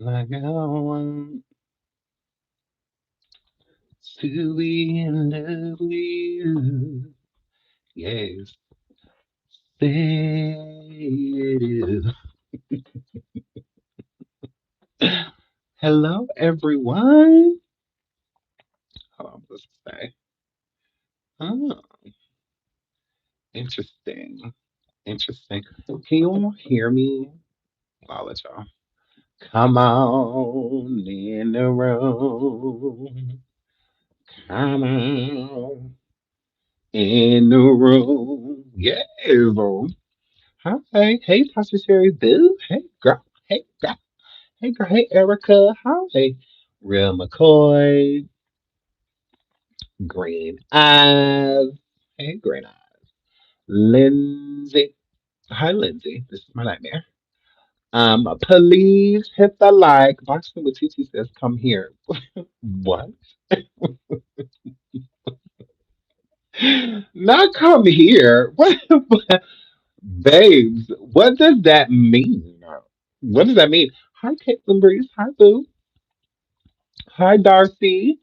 Like I want to be in love with you. Yes, say it is. Hello, everyone. Hold on, let's say. Oh, interesting. Interesting. Can you all hear me? I'll let y'all. Come on in the room. Come on in the room. Yes. Hi. Hey, Tasha Sherry Boo. Hey, girl. Hey, girl. Hey, girl. Hey, Erica. Hi. Real McCoy. Green Eyes. Hey, Green Eyes. Lindsay. Hi, Lindsay. This is my nightmare. Please hit the like. Boxing with TT says, come here. What? Not come here. What? Babes, what does that mean? What does that mean? Hi, Caitlin Breeze. Hi, Boo. Hi, Darcy.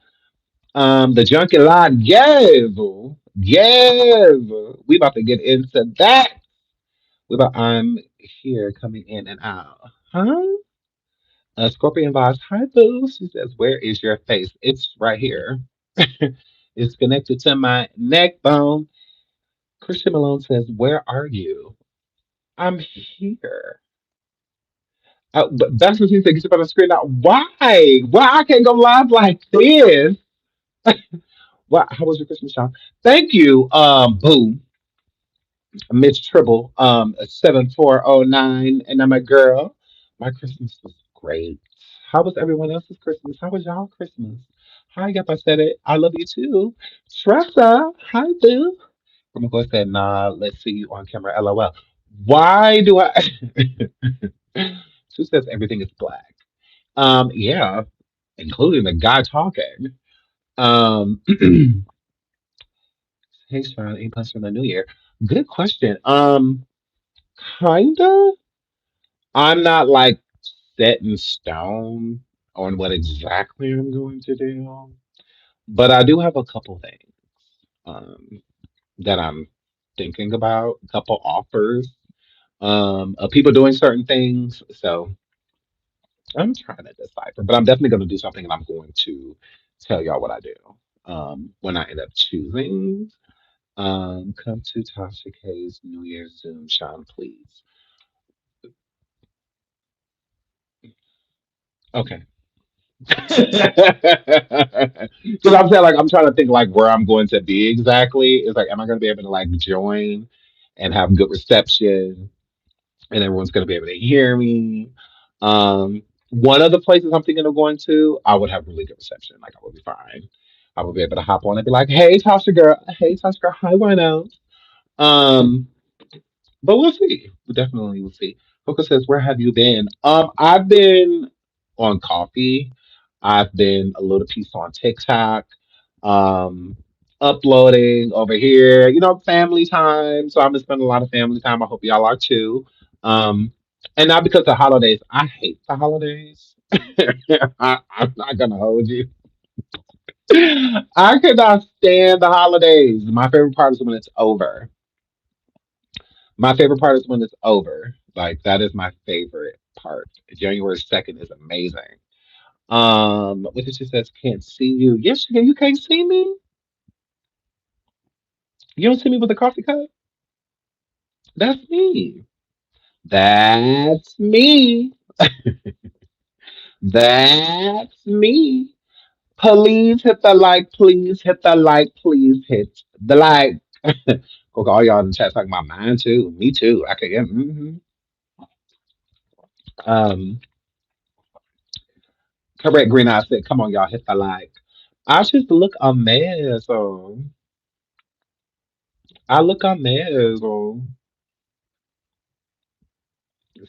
The junkie line. Yes. Yes. We about to get into that. I'm here coming in and out. Huh? Scorpion Vibes. Hi, Boo. She says, where is your face? It's right here. It's connected to my neck bone. Christian Malone says, where are you? I'm here. That's what she said. Get you on the screen now. Why? Why I can't go live like this? What? How was your Christmas shop? Thank you, Boo, Mitch Tribble, 7409, and I'm a girl. My Christmas was great. How was everyone else's Christmas? How was y'all Christmas? Hi, yep, I said it. I love you too. Tressa, hi, Boo. I'm going to say, nah, let's see you on camera, LOL. Why do I? Who says everything is black? Yeah, including the guy talking. Um, hey, Sean, A plus for the new year. Good question. Kinda. I'm not like set in stone on what exactly I'm going to do, but I do have a couple things that I'm thinking about. A couple offers of people doing certain things. So I'm trying to decipher, but I'm definitely going to do something, and I'm going to tell y'all what I do when I end up choosing. Come to Tasha K's New Year's Zoom, Sean, please. Okay. Because I'm saying, like, I'm trying to think, like, where I'm going to be exactly. It's like, am I going to be able to, like, join and have good reception, and everyone's going to be able to hear me? One of the places I'm thinking of going to, I would have really good reception. Like, I would be fine. I would be able to hop on and be like, hey, Tasha girl. Hey, Tasha girl. Hi, Wino. Um, But we'll see. We definitely will see. Coco says, "Where have you been?" I've been on coffee. I've been a little piece on TikTok, um, uploading over here. You know, family time. So I've been spending a lot of family time. I hope y'all are too. Um, and not because the holidays. I hate the holidays. I'm not gonna hold you. I cannot stand the holidays. My favorite part is when it's over. My favorite part is when it's over. Like that is my favorite part. January 2nd is amazing. What did she says? Can't see you. Yes, you can. You can't see me. You don't see me with a coffee cup. That's me. That's me. That's me. Please hit the like. Please hit the like. Please hit the like. Okay, all y'all in the chat talking about mine too. Me too. I can get. Um, Correct, Green Eye said, "Come on, y'all, hit the like." I just look a mess. I look a mess.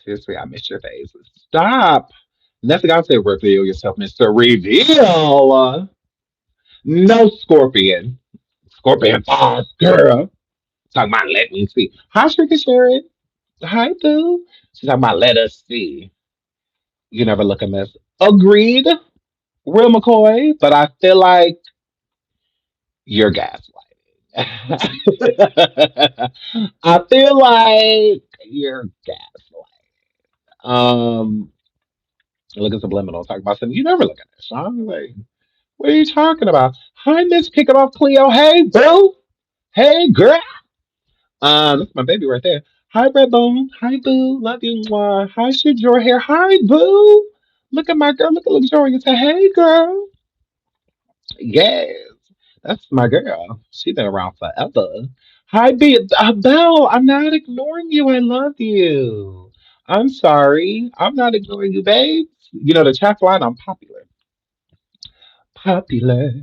Seriously, I miss your face. Stop. That's the guy said, "Reveal yourself, Mister Reveal." No Scorpion. Scorpion boss girl. Talking about let me see. Hi, Shrika Sharon. Hi, Boo. She's talking about let us see. You never look a mess. Agreed, real McCoy, but I feel like you're gaslighting. I feel like you're gaslighting. Look at subliminal. Talk about something you never look at this. I'm like, what are you talking about? Hi, Miss Kicking Off Cleo. Hey, boo. Hey, girl. That's my baby right there. Hi, Red Bone. Hi, boo. Love you. Mwah. Hi, should your hair. Hi, boo. Look at my girl. Look at Luxuria. Say, hey, girl. Yes, that's my girl. She's been around forever. Hi, Belle. I'm not ignoring you. I love you. I'm sorry. I'm not ignoring you, babe. You know the chat line. I'm popular. Popular.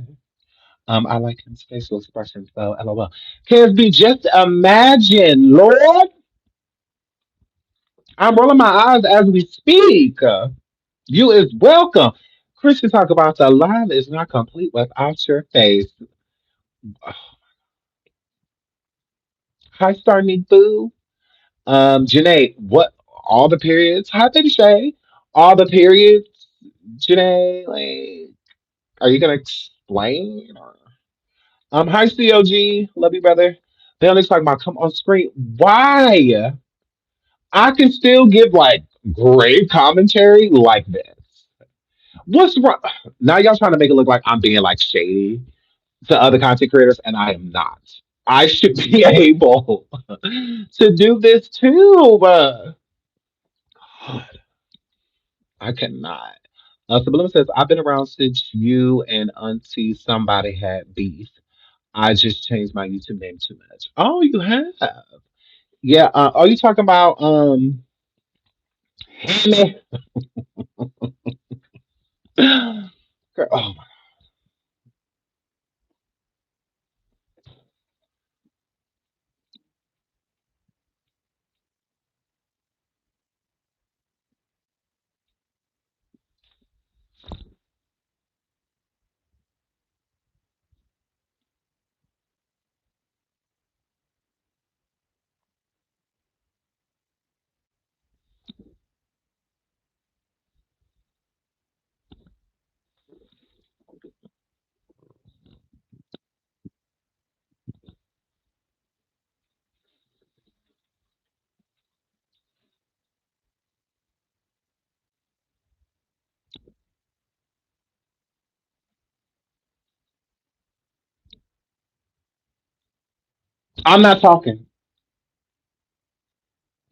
I like his facial expressions though. LOL. KSB, just imagine, Lord. I'm rolling my eyes as we speak. You is welcome. Christian talk about the line is not complete without your face. Hi, Starny Boo. Janae, what? All the periods? Hi, Baby Shay. All the periods, Janae. Like, are you gonna explain? Or... Hi, COG. Love you, brother. They only talk about come on screen. Why? I can still give like great commentary like this. What's wrong? Now y'all trying to make it look like I'm being like shady to other content creators, and I am not. I should be able to do this too. God, I cannot. Subliminal says, I've been around since you and Auntie somebody had beef. I just changed my YouTube name too much. Oh, you have? Yeah. Are you talking about Hammy? Girl, oh my, I'm not talking.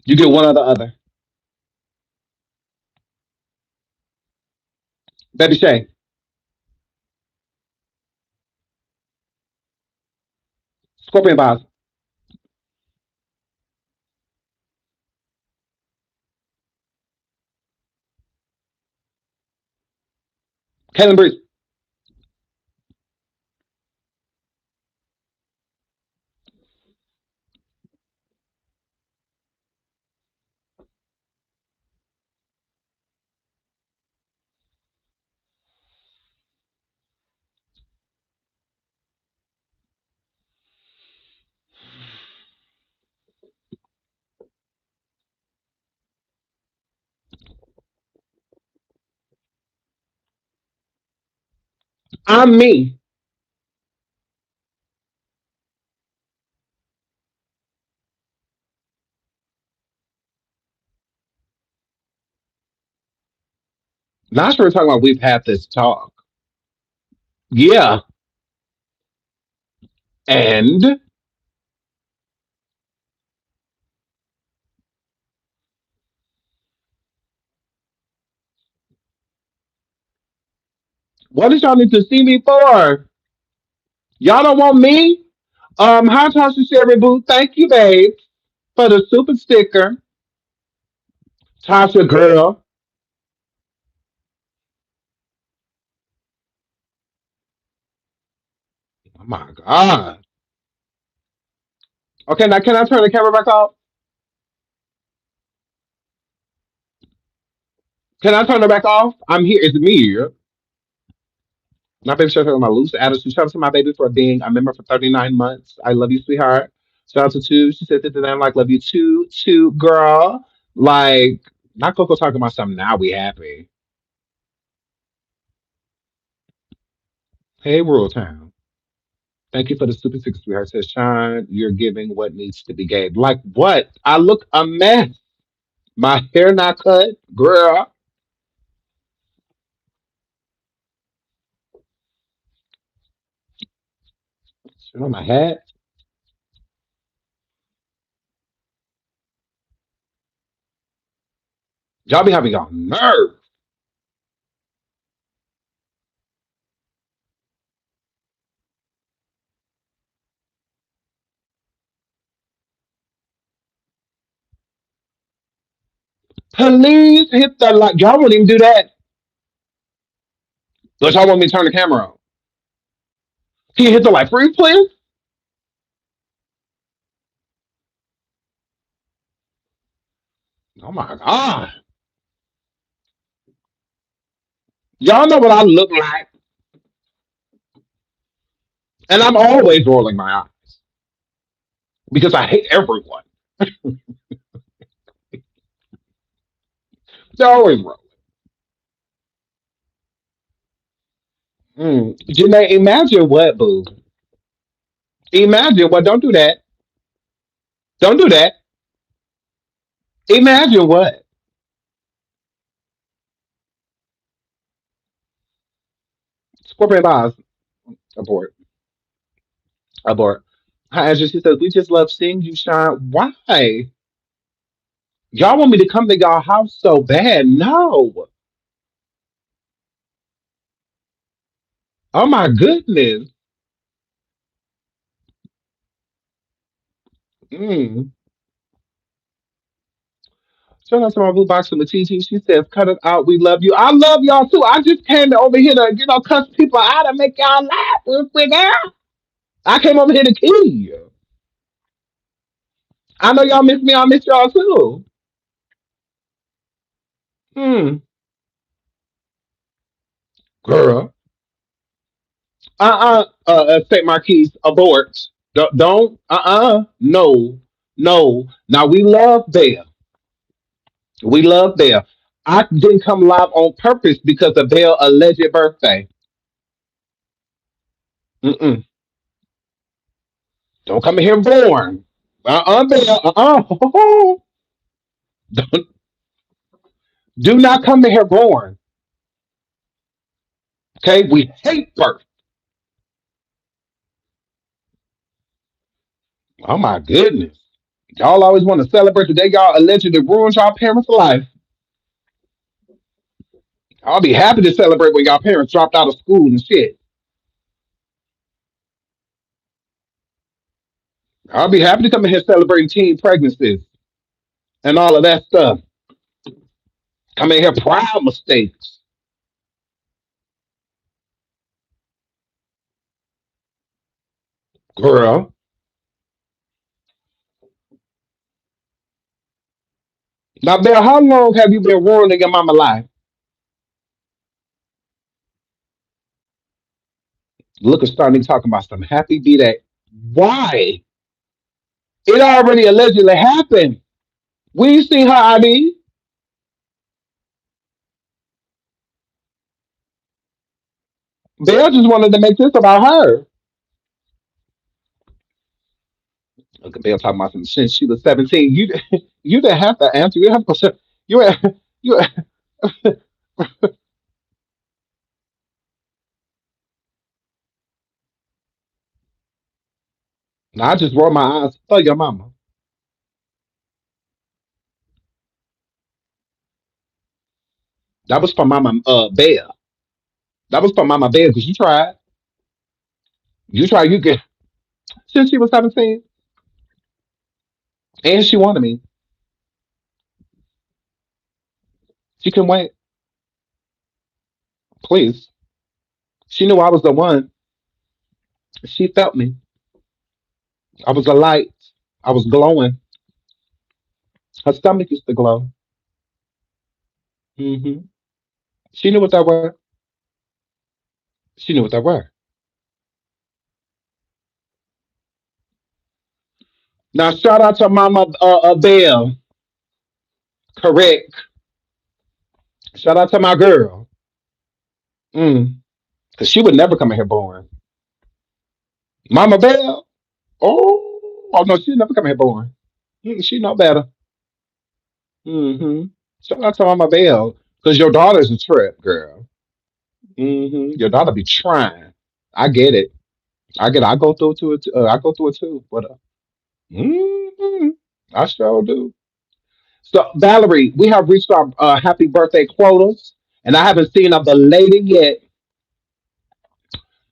You get one or the other. Baby Shay, Scorpion Vibes, Caitlin Breeze. I'm me. Not sure we're talking about we've had this talk. Yeah. And what did y'all need to see me for? Y'all don't want me? Hi Tasha Sherry Boo. Thank you, babe, for the super sticker. Tasha girl. Oh my God. Okay, now can I turn the camera back off? Can I turn it back off? I'm here. It's me. My baby shout out to my loose attitude. Shout out to my baby for being a member for 39 months. I love you, sweetheart. Shout out to two. She said that and I'm like, love you too, girl. Like, not Coco talking about something now we happy. Hey, Rural Town. Thank you for the Super Six Sweetheart. Says Sean, you're giving what needs to be gave. Like what? I look a mess. My hair not cut, girl. Shit on my hat. Y'all be having y'all nerve. Please hit the like. Y'all won't even do that. But y'all want me to turn the camera on. Can you hit the like freeze, please? Oh my god. Y'all know what I look like. And I'm always rolling my eyes because I hate everyone. They're always rolling. Janae, imagine what, boo? Imagine what? Don't do that. Don't do that. Imagine what? Scorpion Boss. Abort. Abort. Hi, Andrew. She says, we just love seeing you shine. Why? Y'all want me to come to y'all house so bad? No. Oh my goodness. Mm. Shout out to my blue box from the TT. She says, cut it out. We love you. I love y'all too. I just came over here to, cuss people out and make y'all laugh real quick. Out. I came over here to kill you. I know y'all miss me. I miss y'all too. Hmm. Girl. St. Marquis, abort. Don't, no, no. Now we love Belle. We love Belle. I didn't come live on purpose because of Belle's alleged birthday. Mm-mm. Don't come in here born. Belle. Don't, do not come in here born. Okay? We hate birth. Oh my goodness. Y'all always want to celebrate the day y'all allegedly ruined y'all parents' life. I'll be happy to celebrate when y'all parents dropped out of school and shit. I'll be happy to come in here celebrating teen pregnancies and all of that stuff. Come in here proud mistakes. Girl. Now, Bill, how long have you been ruining your mama life? Look at Starting talking about some happy be that. Why? It already allegedly happened. We seen her ID. Bill just wanted to make this about her. Look at Bill talking about some since she was 17. You didn't have to answer. You have to say you you I just rolled my eyes for your mama. That was for Mama Bear. That was for Mama Bear because you tried. You tried. You get since she was 17, and she wanted me. She couldn't wait. Please. She knew I was the one. She felt me. I was a light. I was glowing. Her stomach used to glow. She knew what that were. She knew what that were. Now shout out to Mama Belle. Correct. Shout out to my girl. Mm. Cause she would never come in here born. Mama Bell. Oh no, she'd never come in here born. She know better. Mm-hmm. Shout out to Mama Bell. Cause your daughter's a trip, girl. Your daughter be trying. I get it. I get it. I go through to it. I go through it too. But hmm I sure do. So Valerie, we have reached our happy birthday quotas, and I haven't seen a belated yet.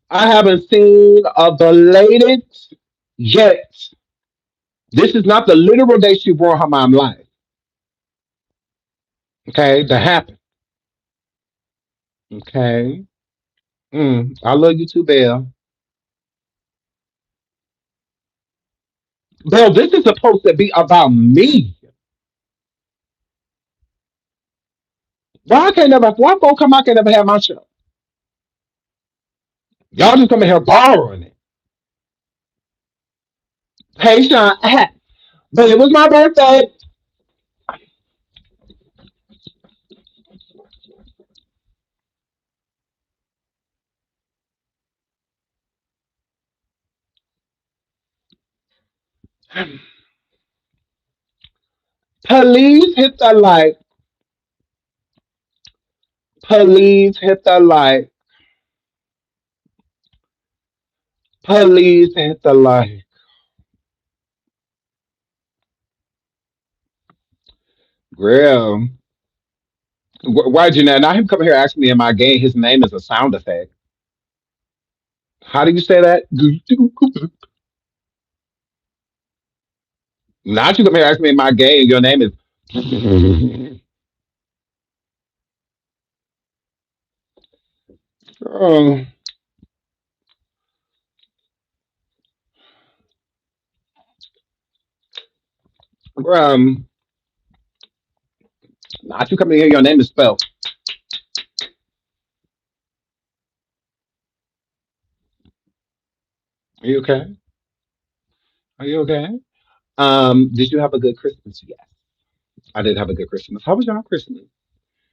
I haven't seen a belated yet. This is not the literal day she brought her mom life. Okay, that happened. Okay. I love you too, Belle. Belle, this is supposed to be about me. Why I can't never? Why folk come out can never have my show? Y'all just come in here borrowing it. Hey, Sean, but it was my birthday. Please hit the like. Please hit the like. Please hit the like. Grill. Why'd you know? Now him coming here asking me in my game. His name is a sound effect. How do you say that? Not you come here asking me in my game. Your name is. Oh, um, not you coming here. Your name is spelled. Are you okay? Are you okay? Did you have a good Christmas? Yes, I did have a good Christmas. How was your Christmas?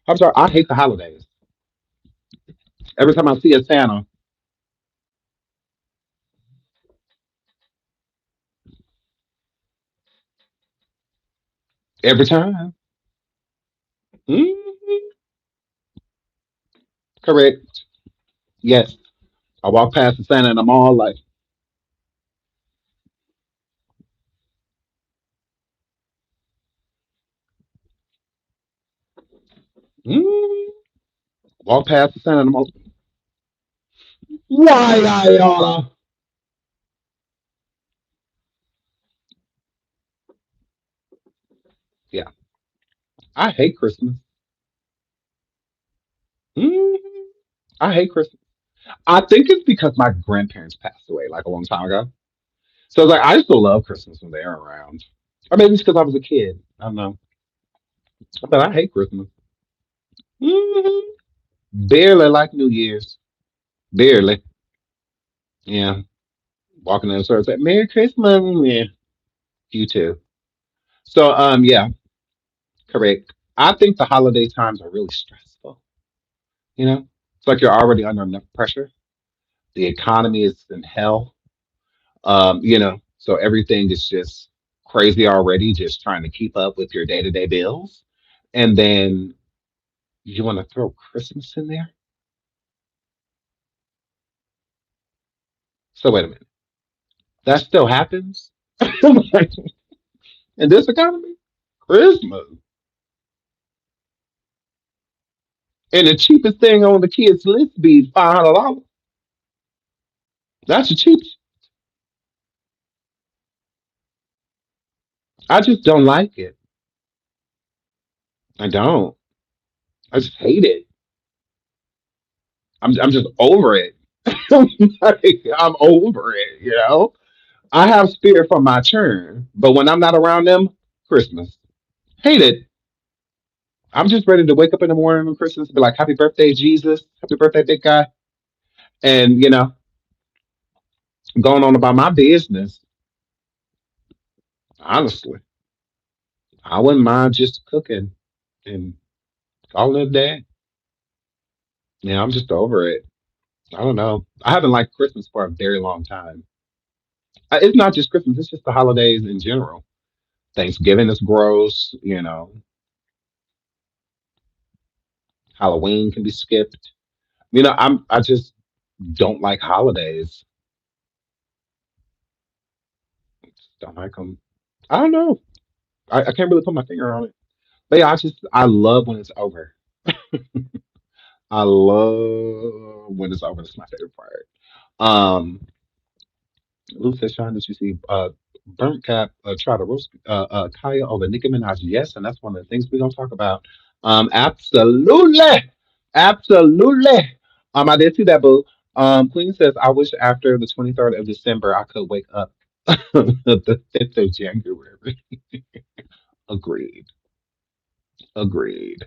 I'm sorry. I hate the holidays. Every time I see a Santa, every time. Hmm. Correct. Yes. I walk past the Santa and I'm all like, mm. Walk past the Santa and I'm all, why I oughta? Yeah. I hate Christmas. Mm. I hate Christmas. I think it's because my grandparents passed away like a long time ago. So it's like I still love Christmas when they're around. Or maybe it's because I was a kid. I don't know. But I hate Christmas. Hmm. Barely like New Year's. Barely. Yeah. Walking in the store and say, Merry Christmas. Yeah. You too. So yeah, correct. I think the holiday times are really stressful. You know? It's like you're already under enough pressure. The economy is in hell. So everything is just crazy already, just trying to keep up with your day-to-day bills. And then you want to throw Christmas in there? So wait a minute. That still happens? Like, in this economy? Christmas. And the cheapest thing on the kids' list be $500. That's the cheapest. I just don't like it. I don't. I just hate it. I'm just over it. Like, I'm over it, you know? I have spirit from my churn, but when I'm not around them, Christmas. Hate it. I'm just ready to wake up in the morning on Christmas and be like, Happy birthday, Jesus. Happy birthday, big guy. And, going on about my business. Honestly, I wouldn't mind just cooking and calling it a day. Yeah, I'm just over it. I don't know. I haven't liked Christmas for a very long time. It's not just Christmas; it's just the holidays in general. Thanksgiving is gross. Halloween can be skipped. I just don't like holidays. Don't like them. I don't know. I can't really put my finger on it. But yeah, I love when it's over. I love when it's over. That's my favorite part. Um, Lou says, Sean, did you see Burnt Cap try to roast Kaya over Nicki Minaj? Yes, and that's one of the things we're gonna talk about. Absolutely, absolutely. I did see that, boo. Queen says, I wish after the 23rd of December I could wake up the 5th of January. Agreed. Agreed.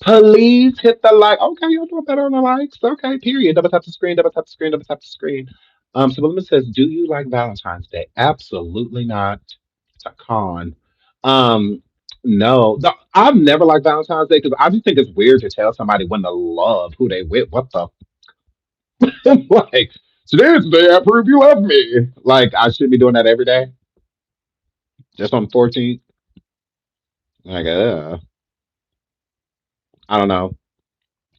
Please hit the like. Okay, you're doing better on the likes. Okay, period. Double tap the screen, double tap the screen, double tap the screen. So Belinda says, do you like Valentine's Day? Absolutely not. It's a con. Um, no. I've never liked Valentine's Day because I just think it's weird to tell somebody when to love who they with. What the like today's the day I prove you love me. Like I should be doing that every day. Just on the 14th. Like I don't know.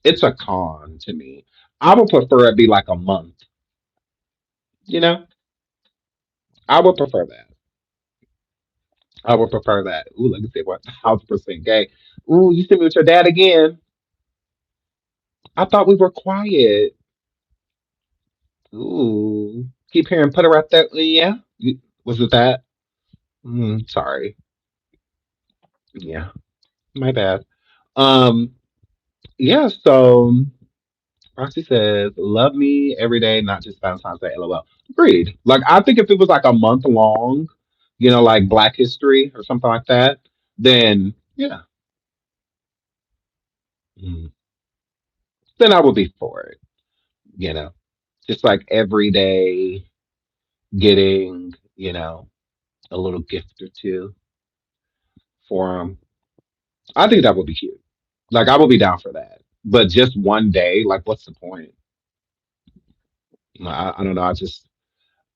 It's a con to me. I would prefer it be like a month. You know, I would prefer that. I would prefer that. Ooh, let me see what 1,000% gay. Ooh, you see me with your dad again? I thought we were quiet. Ooh, keep hearing put her right there. Yeah, was it that? Sorry. Yeah, my bad. Um, yeah. So Roxy says, "Love me every day, not just Valentine's Day." LOL. Agreed. Like I think if it was like a month long, like Black History or something like that, then yeah, mm, then I would be for it. You know, just like every day getting a little gift or two for them. I think that would be cute. Like I would be down for that. But just one day, like what's the point? I don't know.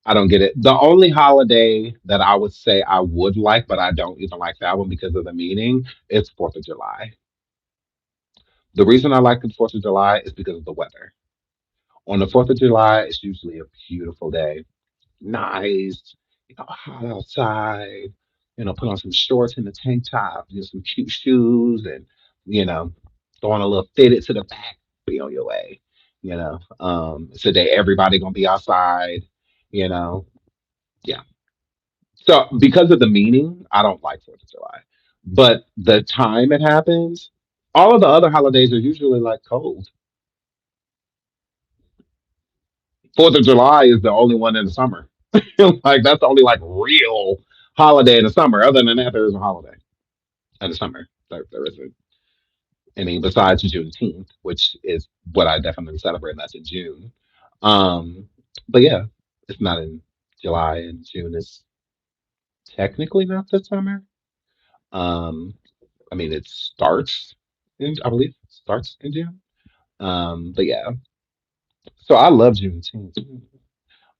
I don't get it. The only holiday that I would say I would like, but I don't even like that one because of the meaning, is 4th of July. The reason I like the 4th of July is because of the weather. On the 4th of July, it's usually a beautiful day. Nice, hot outside, put on some shorts and a tank top, some cute shoes, and, you know, throwing a little fitted to the back, be on your way. It's a day everybody gonna be outside, you know. Yeah. So because of the meaning, I don't like 4th of July. But the time it happens, all of the other holidays are usually like cold. 4th of July is the only one in the summer. Like that's the only like real holiday in the summer. Other than that, there is a holiday in the summer. There isn't any besides Juneteenth, which is what I definitely celebrate, and that's in June. Um, but yeah, it's not in July, and June is technically not the summer. Um, I mean, it starts I believe, it starts in June. But yeah, so I love Juneteenth.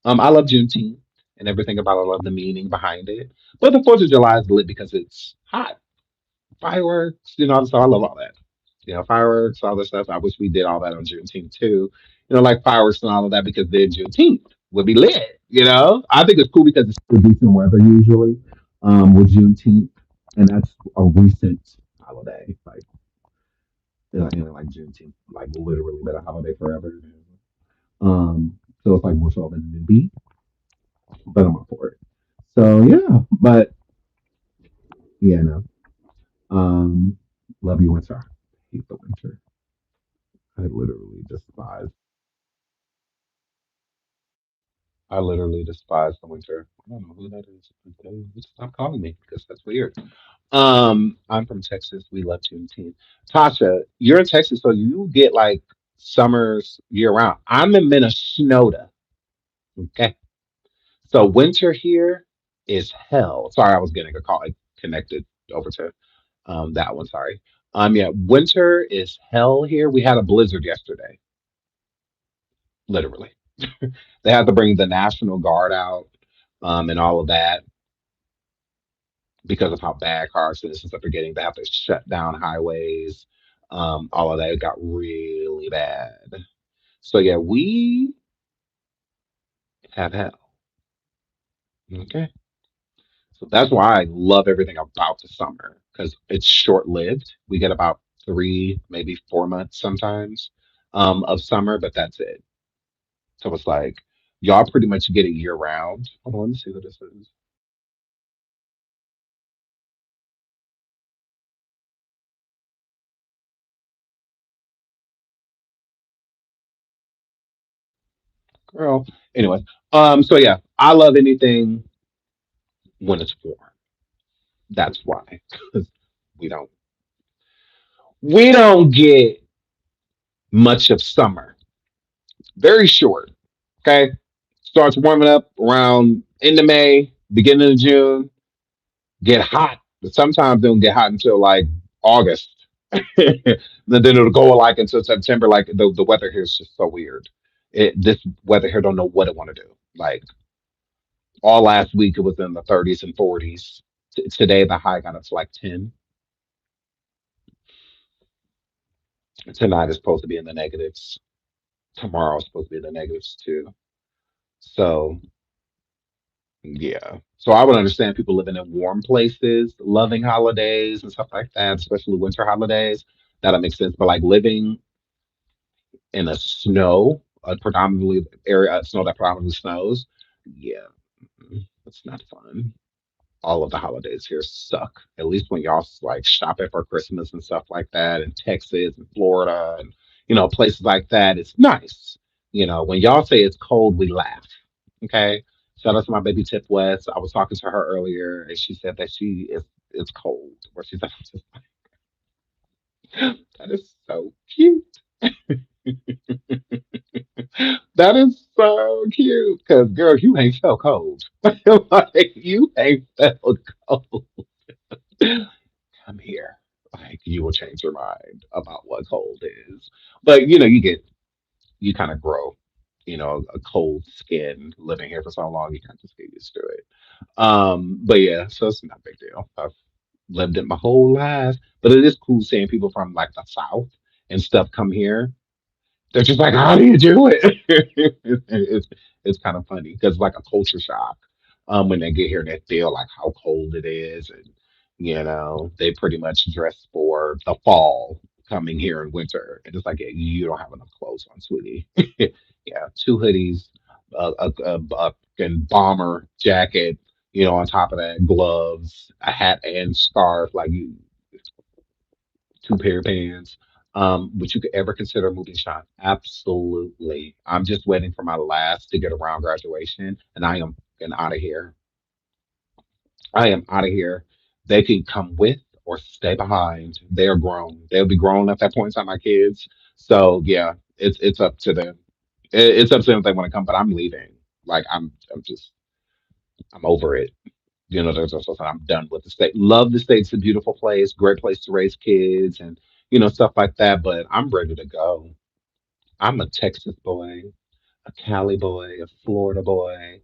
I love Juneteenth and everything about it. I love the meaning behind it. But the 4th of July is lit because it's hot. Fireworks, so I love all that. Fireworks, all this stuff. I wish we did all that on Juneteenth too. Like fireworks and all of that because then Juneteenth would be lit. I think it's cool because it's still decent weather usually with Juneteenth, and that's a recent holiday. Like Juneteenth, like literally been a holiday forever. So it's like more so of a newbie, but I'm up for it. So yeah, but yeah, no. Um, love you, winter. I hate the winter. I literally despise. I literally despise the winter. I don't know who that is. Stop calling me because that's weird. I'm from Texas. We love Juneteenth. Tasha, you're in Texas, so you get like summers year round. I'm in Minnesota. Okay. So winter here is hell. Sorry, I was getting a call. I connected over to that one. Sorry. Yeah, winter is hell here. We had a blizzard yesterday. literally. They have to bring the National Guard out and all of that because of how bad car accidents and stuff are getting. They have to shut down highways. All of that it got really bad. So yeah, we have hell. Okay. So that's why I love everything about the summer because it's short lived. We get about 3, maybe 4 months sometimes of summer, but that's it. So it's like y'all pretty much get it year round. Hold on, let me see what this is. Girl. Anyway, so yeah, I love anything when it's warm. That's why. 'Cause we don't we don't get much of summer. Very short. Okay. Starts warming up around end of May, beginning of June, get hot. But sometimes they don't get hot until like August. Then it'll go like until September. Like the weather here is just so weird. This weather here don't know what it want to do. Like all last week it was in the 30s and 40s. Today the high got up to like 10. Tonight is supposed to be in the negatives. Tomorrow's supposed to be in the negatives too. So yeah. So I would understand people living in warm places, loving holidays and stuff like that, especially winter holidays. That'll make sense. But like living in a snow, a predominantly area snow that predominantly snows, yeah, it's not fun. All of the holidays here suck. At least when y'all like shopping for Christmas and stuff like that in Texas and Florida and places like that, it's nice. When y'all say it's cold, we laugh. Okay. Shout out to my baby Tip West. I was talking to her earlier and she said that she is it's cold. Where she's like, that is so cute. That is so cute. Cause girl, you ain't felt cold. Like you ain't felt cold. Come here. Like you will change your mind about what cold is. But you kind of grow, a cold skin living here for so long, you kind of just get used to it. But yeah, so it's not a big deal. I've lived it my whole life. But it is cool seeing people from like the South and stuff come here. They're just like, how do you do it? It's kind of funny because like a culture shock. When they get here, they feel like how cold it is, and they pretty much dress for the fall coming here in winter, and it's like, yeah, you don't have enough clothes on, sweetie. Yeah, two hoodies, and bomber jacket, on top of that, gloves, a hat and scarf, like you two pair of pants. Would you ever consider moving shop? Absolutely. I'm just waiting for my last to get around graduation, and I am getting out of here. I am out of here. They can come with or stay behind. They are grown. They'll be grown at that point in time, my kids. So yeah, it's up to them. It's up to them if they want to come, but I'm leaving. Like I'm over it. There's also I'm done with the state. Love the state. It's a beautiful place, great place to raise kids and stuff like that. But I'm ready to go. I'm a Texas boy, a Cali boy, a Florida boy,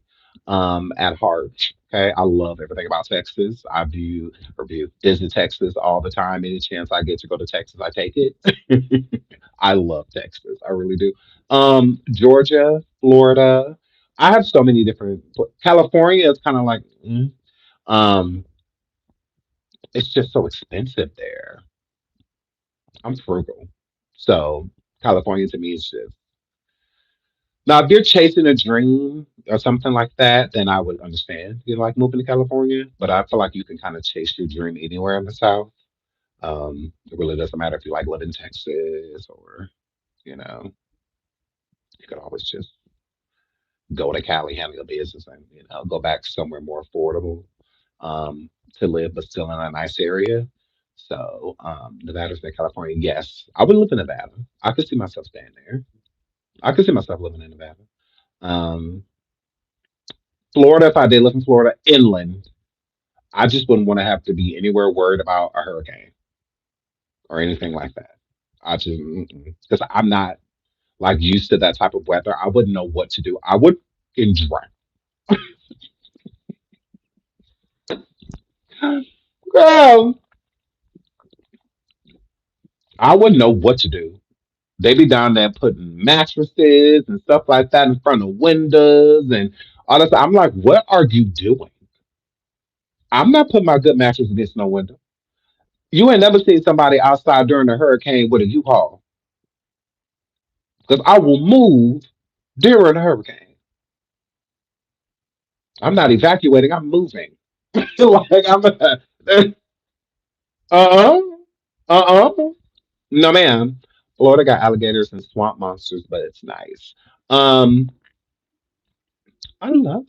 at heart. Okay, I love everything about Texas. I view review visit Texas all the time. Any chance I get to go to Texas, I take it. I love Texas. I really do. Georgia, Florida. I have so many different. California is kind of like. Um, it's just so expensive there. I'm frugal. So California to me is just now if you're chasing a dream or something like that, then I would understand like moving to California. But I feel like you can kind of chase your dream anywhere in the South. It really doesn't matter if you like live in Texas or, you know, you could always just go to Cali, handle your business and, go back somewhere more affordable to live, but still in a nice area. So, Nevada, State, California, yes, I would live in Nevada. I could see myself staying there. I could see myself living in Nevada. Um, Florida, if I did live in Florida, inland, I just wouldn't want to have to be anywhere worried about a hurricane or anything like that. I just, because I'm not. like used to that type of weather, I wouldn't know what to do. I would in drown. Girl, I wouldn't know what to do. They be down there putting mattresses and stuff like that in front of windows and all that. I'm like, what are you doing? I'm not putting my good mattress against no window. You ain't never seen somebody outside during a hurricane with a U-Haul because I will move during a hurricane. I'm not evacuating. I'm moving. Like I'm uh no ma'am. Florida got alligators and swamp monsters, but it's nice. Um, I love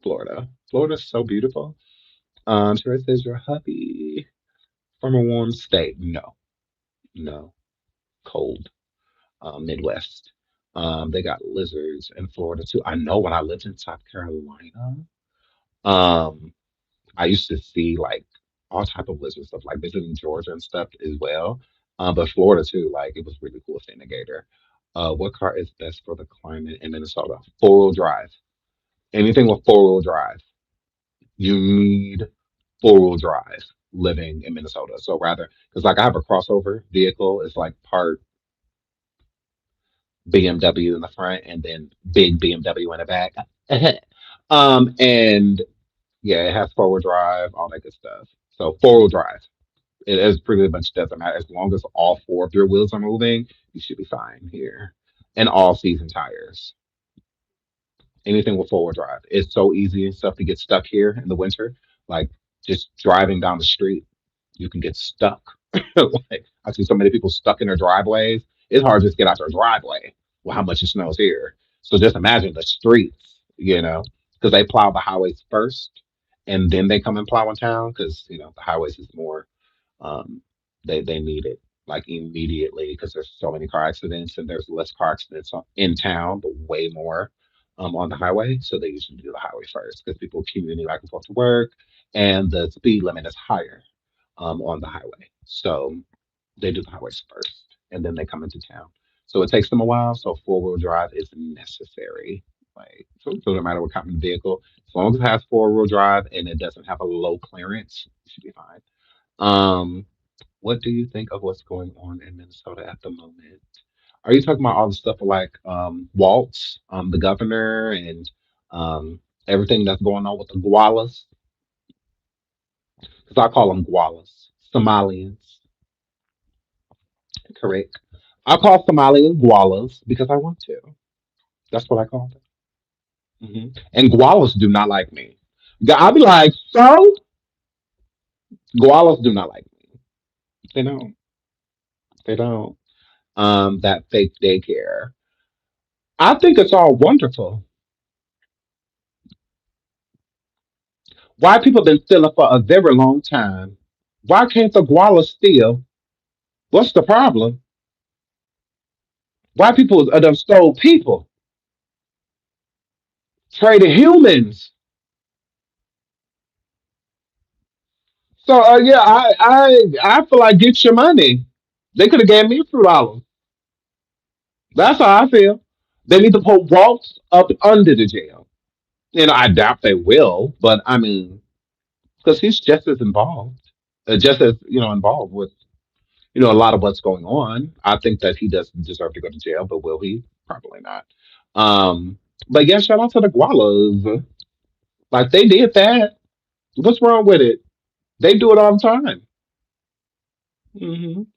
Florida. Florida's so beautiful. Sure says your hubby from a warm state. No, no, cold. Midwest. They got lizards in Florida too. I know when I lived in South Carolina, um, I used to see like all type of lizard stuff, like visiting Georgia and stuff as well. But Florida too, like it was really cool seeing a gator. What car is best for the climate in Minnesota? Four-wheel drive. Anything with four-wheel drive. You need four-wheel drive living in Minnesota. So rather, because like I have a crossover vehicle, it's like part BMW in the front and then big BMW in the back. And yeah, it has four-wheel drive, all that good stuff. So four-wheel drive. It is pretty much doesn't matter. As long as all four of your wheels are moving, you should be fine here. And all season tires. Anything with four-wheel drive. It's so easy and stuff to get stuck here in the winter. Like just driving down the street, you can get stuck. Like I see so many people stuck in their driveways. It's hard to just get out their driveway with how much it snows here. So just imagine the streets, because they plow the highways first and then they come and plow in town because the highways is more um, they need it like immediately because there's so many car accidents and there's less car accidents in town, but way more on the highway. So they usually do the highway first because people commuting back and forth to work, and the speed limit is higher on the highway. So they do the highways first, and then they come into town. So it takes them a while. So four-wheel drive is necessary. Like so no matter what kind of vehicle, as long as it has four-wheel drive and it doesn't have a low clearance, it should be fine. Um, what do you think of what's going on in Minnesota at the moment? Are you talking about all the stuff like Waltz, the governor, and um, everything that's going on with the Gualas? Because I call them Gualas, Somalians, correct? I call Somalian Gualas because I want to. That's what I call them. And Gualas do not like me. I'll be like, so Gualas do not like me. They don't. They don't. That fake daycare. I think it's all wonderful. Why people been stealing for a very long time? Why can't the Guala steal? What's the problem? Why people done stole people, traded humans? So yeah, I feel like get your money. They could have gave me $2. That's how I feel. They need to put Waltz up under the jail. I doubt they will, but I mean, because he's just as involved, just as involved with a lot of what's going on. I think that he does deserve to go to jail, but will he? Probably not. But yeah, shout out to the Gualas. Like they did that. What's wrong with it? They do it all the time.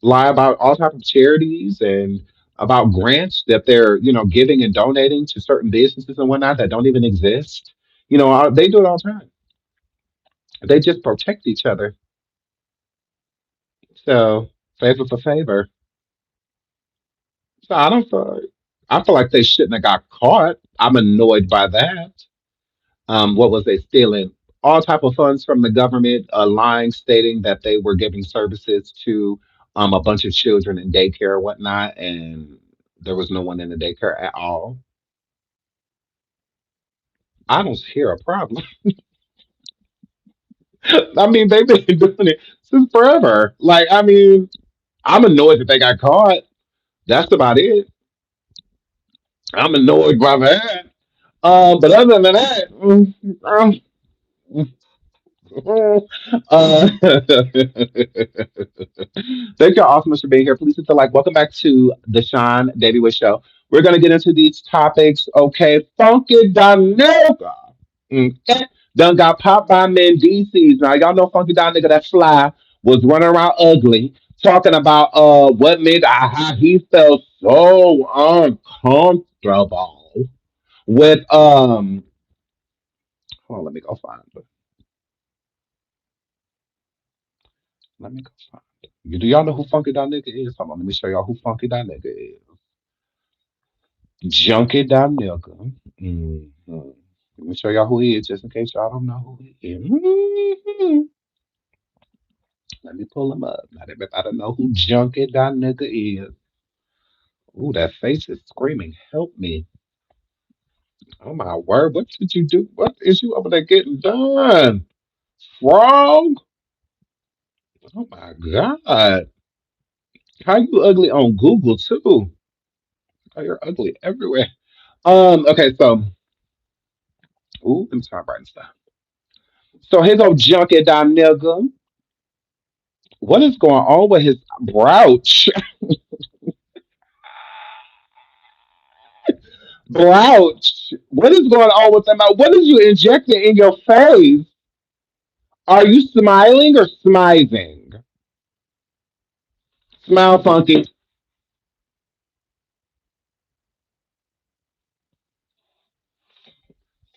Lie about all type of charities and about grants that they're giving and donating to certain businesses and whatnot that don't even exist. They do it all the time. They just protect each other. So favor for favor. So I feel like they shouldn't have got caught. I'm annoyed by that. What was they stealing? All type of funds from the government, lying, stating that they were giving services to a bunch of children in daycare or whatnot, and there was no one in the daycare at all. I don't hear a problem. I mean, they've been doing it since forever. Like, I mean, I'm annoyed that they got caught. That's about it. I'm annoyed by that. But other than that, uh, thank you all so much for being here. Please hit the like. Welcome back to the Sean Davy Wish Show. We're gonna get into these topics. Okay, Funky Dineva. Okay. Done got popped by Mendeecees. Now y'all know Funky Dineva that fly was running around ugly, talking about what made how he felt so uncomfortable with hold on, let me go find it. Let me go find it. Do y'all know who Funky Dineva is? Hold on, let me show y'all who Funky Dineva is. Junkie Dineva. Mhm. Let me show y'all who he is, just in case y'all don't know who he is. Let me pull him up. Not everybody know who Junkie Dineva is. Ooh, that face is screaming, help me. Oh my word, what did you do? What is you over there getting done? Frog? Oh my God. How you ugly on Google too? Oh, you're ugly everywhere. Okay, so ooh, let me start writing stuff. So here go Junkie Dineva. What is going on with his grouch? Grouch. What is going on with them? What is you injecting in your face? Are you smiling or smizing? Smile funky.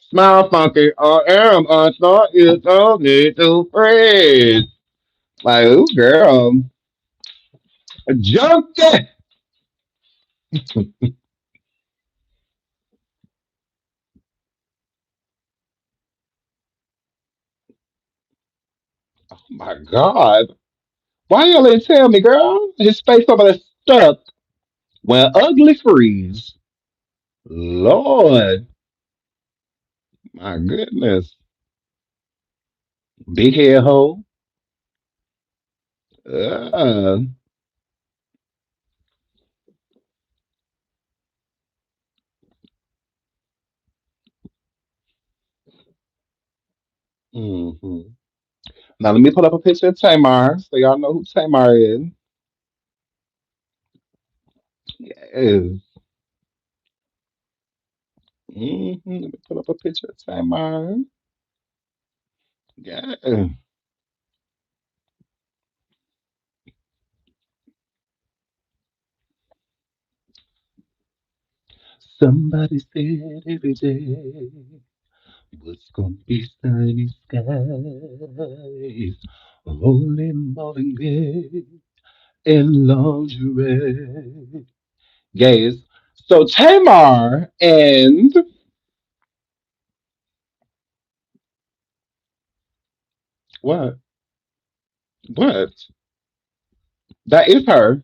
Smile funky. I am. I thought you told me to freeze. Like, ooh, girl. A junkie. Oh my God. Why y'all didn't tell me, girl? His face over there stuck. When ugly freeze. Lord. My goodness. Big head hole. Uh, hmm Now let me pull up a picture of Tamar so y'all know who Tamar is. Yes. Let me pull up a picture of Tamar. Yeah. Somebody said every day was gonna be sunny skies, holy morning and lingerie. Yes. So Tamar and what? What? That is her.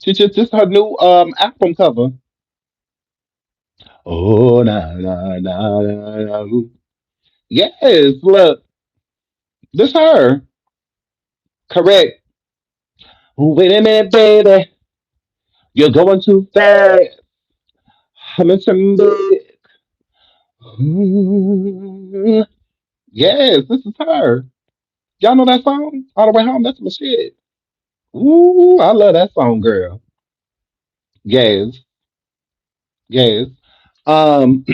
She just this her new album cover. Oh na. Yes, look, this her. Correct. Wait a minute, baby. You're going too fast. I'm in some big. Yes, this is her. Y'all know that song? All the way home. That's my shit. Ooh, I love that song, girl. Yes, yes. Um,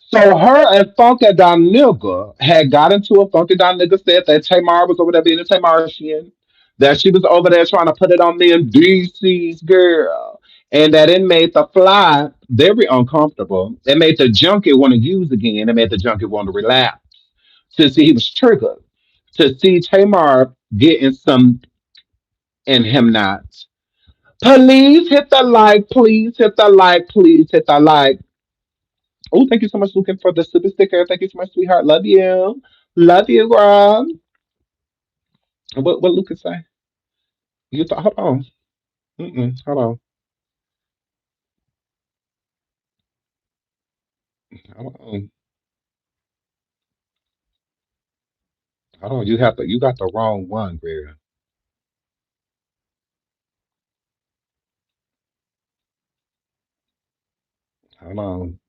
so her and Funky Don Nigga had got into a Funky Don Nigga said that Tamar was over there being a Tamartian, that she was over there trying to put it on me in DC's girl, and that it made the fly very uncomfortable. It made the junkie want to use again. It made the junkie want to relapse to see he was triggered to see Tamar getting some and him not. Please hit the like. Please hit the like. Please hit the like. Oh, thank you so much, Lucan, for the super sticker. Thank you so much, sweetheart. Love you. Love you, girl. What Lucas say? You thought, hold on. Hold on. Hold on. Hold on, you got the wrong one, girl. Hold on.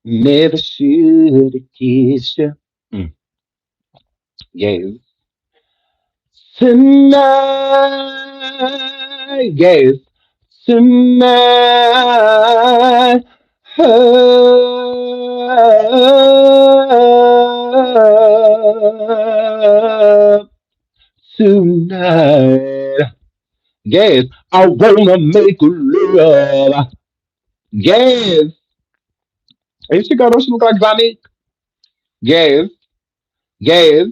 Never should have kissed you. Mm. Yes. Tonight. Yes. Tonight. Tonight. Yes. I wanna make love. Yes. Ain't she got she look like Sonic? Yes. Yes.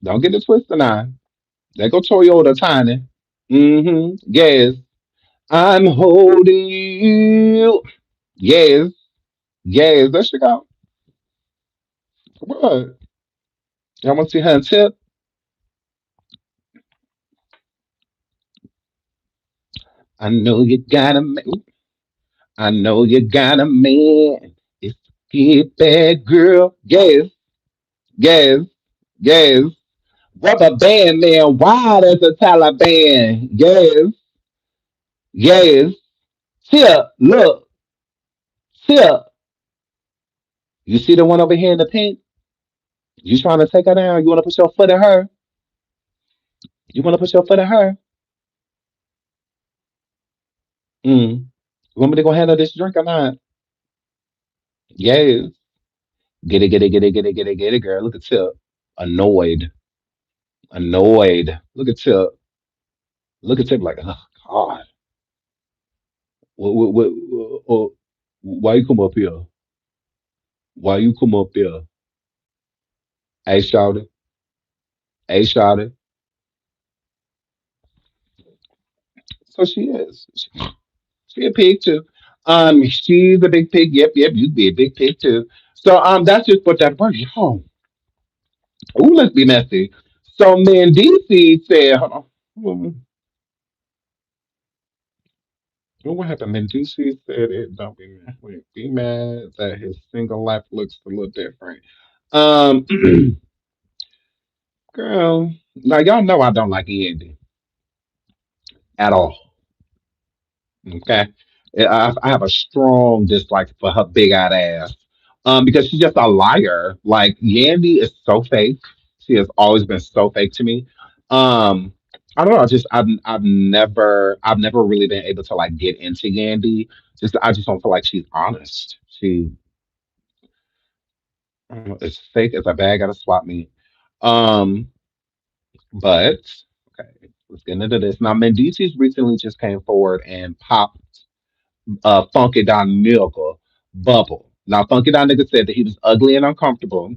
Don't get it twisted now. There go Toyota Tiny. Mm-hmm. Yes. I'm holding you. Yes. Yes. There she go. What? Y'all want to see her tip? I know you got a man. I know you got a man. It's get bad girl. Yes. Yes. Yes. Rubber band man. Wild as a Taliban. Yes. Yes. Tip. Look. Tip. You see the one over here in the pink? You trying to take her down? You want to put your foot in her? You want to put your foot in her? Mm. You want me to go handle this drink or not? Yes. Get it, get it, get it, get it, get it, get it, girl. Look at Tip. Annoyed. Annoyed. Look at Tip. Look at Tip like, oh, God. Why you come up here? Why you come up here? Hey, shouted. Hey, shouted. So she is. She a pig too. She's a big pig. Yep, yep. You be a big pig too. So that's just what that bird. Oh, ooh, let's be messy. So Mendeecees said, hold on. What happened? Mendeecees said it. Don't be mad. Wait, be mad that his single life looks a little different. Um, girl, now y'all know I don't like Andy at all. Okay. I have a strong dislike for her big eyed ass. Because she's just a liar. Like Yandy is so fake. She has always been so fake to me. Um, I don't know. I've never really been able to like get into Yandy. I just don't feel like she's honest. She I don't know, is fake as a bag at a swap meet. Um, but okay, let's get into this. Now Mendeecees recently just came forward and popped Funky Don Miracle bubble. Now, Funky Don nigga said that he was ugly and uncomfortable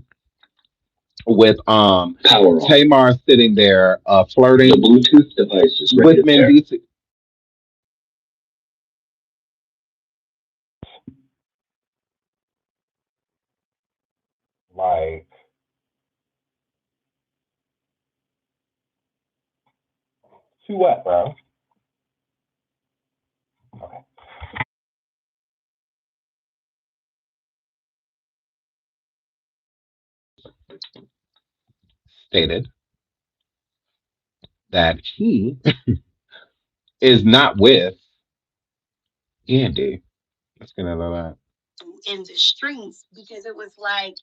with Power Tamar sitting there flirting the Bluetooth device is ready with Mendeecees. Like, to what, bro? Okay. Stated that he is not with Andy. Let's get into that. In the streets because it was like,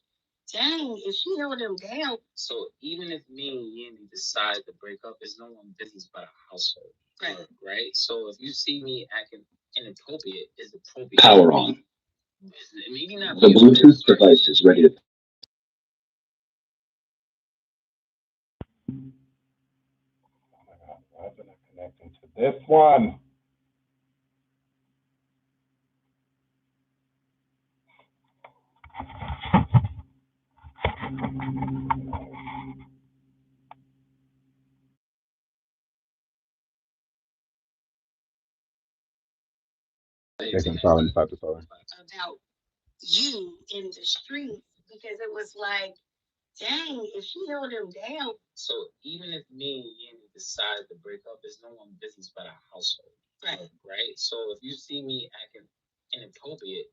dang, if she held him down. So even if me and Yandy decide to break up, it's no one business but a household. Right. Right. So if you see me acting inappropriate, is appropriate. Power on. Maybe not. The Bluetooth device is ready to. Why is it not connecting to this one? Taking silence after silence. About you in the streets because it was like, dang, if she held him down. So even if me and Yanni decide to break up, it's no one business but a household. Right. Right. So if you see me acting inappropriate,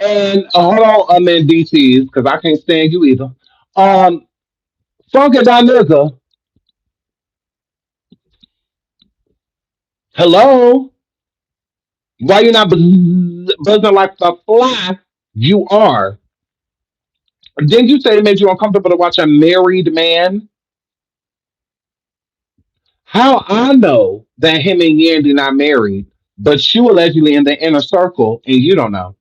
And hold on, Mendeecees, because I can't stand you either. Um, Funky Dineva, hello? Why you not buzzing like the fly you are? Didn't you say it made you uncomfortable to watch a married man? How I know that him and Yandy not married, but you allegedly in the inner circle and you don't know.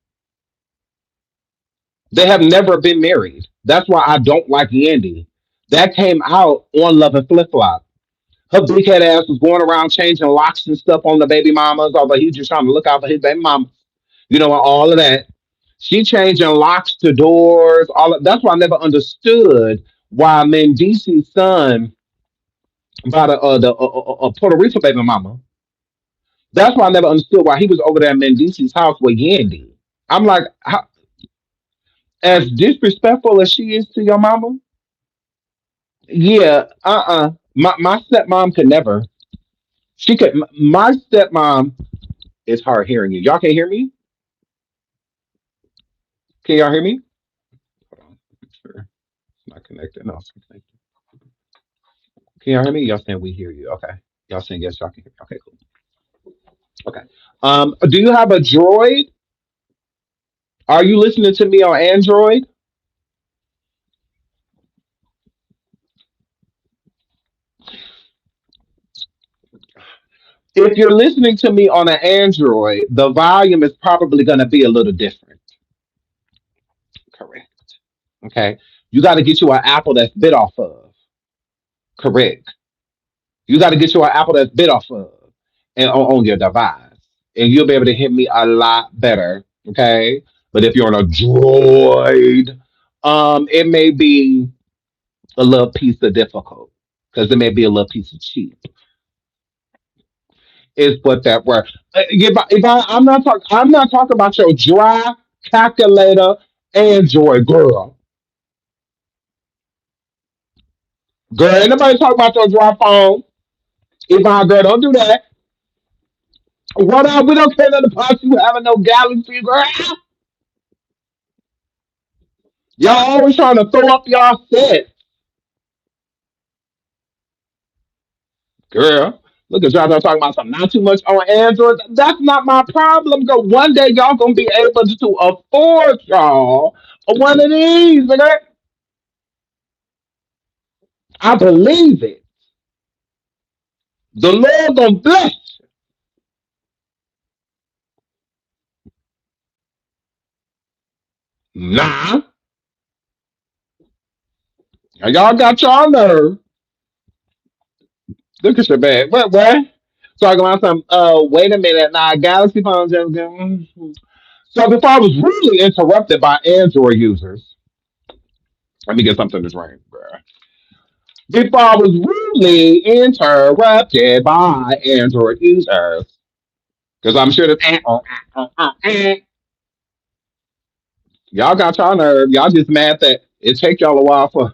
They have never been married. That's why I don't like Yandy. That came out on Love and Flip Flop. Her big head ass was going around changing locks and stuff on the baby mamas, although he's just trying to look out for his baby mama. You know, all of that. She changing locks to doors. All of, that's why I never understood why Mendeecees' son bought a Puerto Rico baby mama. That's why I never understood why he was over there at Mendeecees' house with Yandy. I'm like, how, as disrespectful as she is to your mama, yeah, my stepmom could never. She could. My stepmom is hard hearing you. Y'all can't hear me. Can y'all hear me? Hold on. Make sure it's not connected. No, it's connected. Can y'all hear me? Y'all saying we hear you. Okay. Y'all saying yes, y'all can hear me. Okay, cool. Okay. Do you have a droid? Are you listening to me on Android? If you're listening to me on an Android, the volume is probably going to be a little different. Correct. Okay. You got to get you an Apple that's bit off of. Correct. You got to get you an Apple that's bit off of and on your device. And you'll be able to hit me a lot better. Okay. But if you're on a droid, it may be a little piece of difficult because it may be a little piece of cheap. Is what that word. I'm not talking about your dry calculator Android girl. Girl, ain't nobody talking about your dry phone. Yvonne, girl, don't do that. What up? We don't care nothing about you having no galaxy, girl. Y'all always trying to throw up y'all set, girl. Look at y'all talking about something not too much on Android. That's not my problem, girl. One day y'all gonna be able to afford y'all one of these, nigga. I believe it. The Lord gonna bless. Nah, y'all got y'all nerve. Look at your bag. What? Talking about some. Wait a minute. Nah, Galaxy phone just. So before I was really interrupted by Android users, let me get something to drink, bro. Before I was really interrupted by Android users, because I'm sure that y'all got y'all nerve. Y'all just mad that it take y'all a while for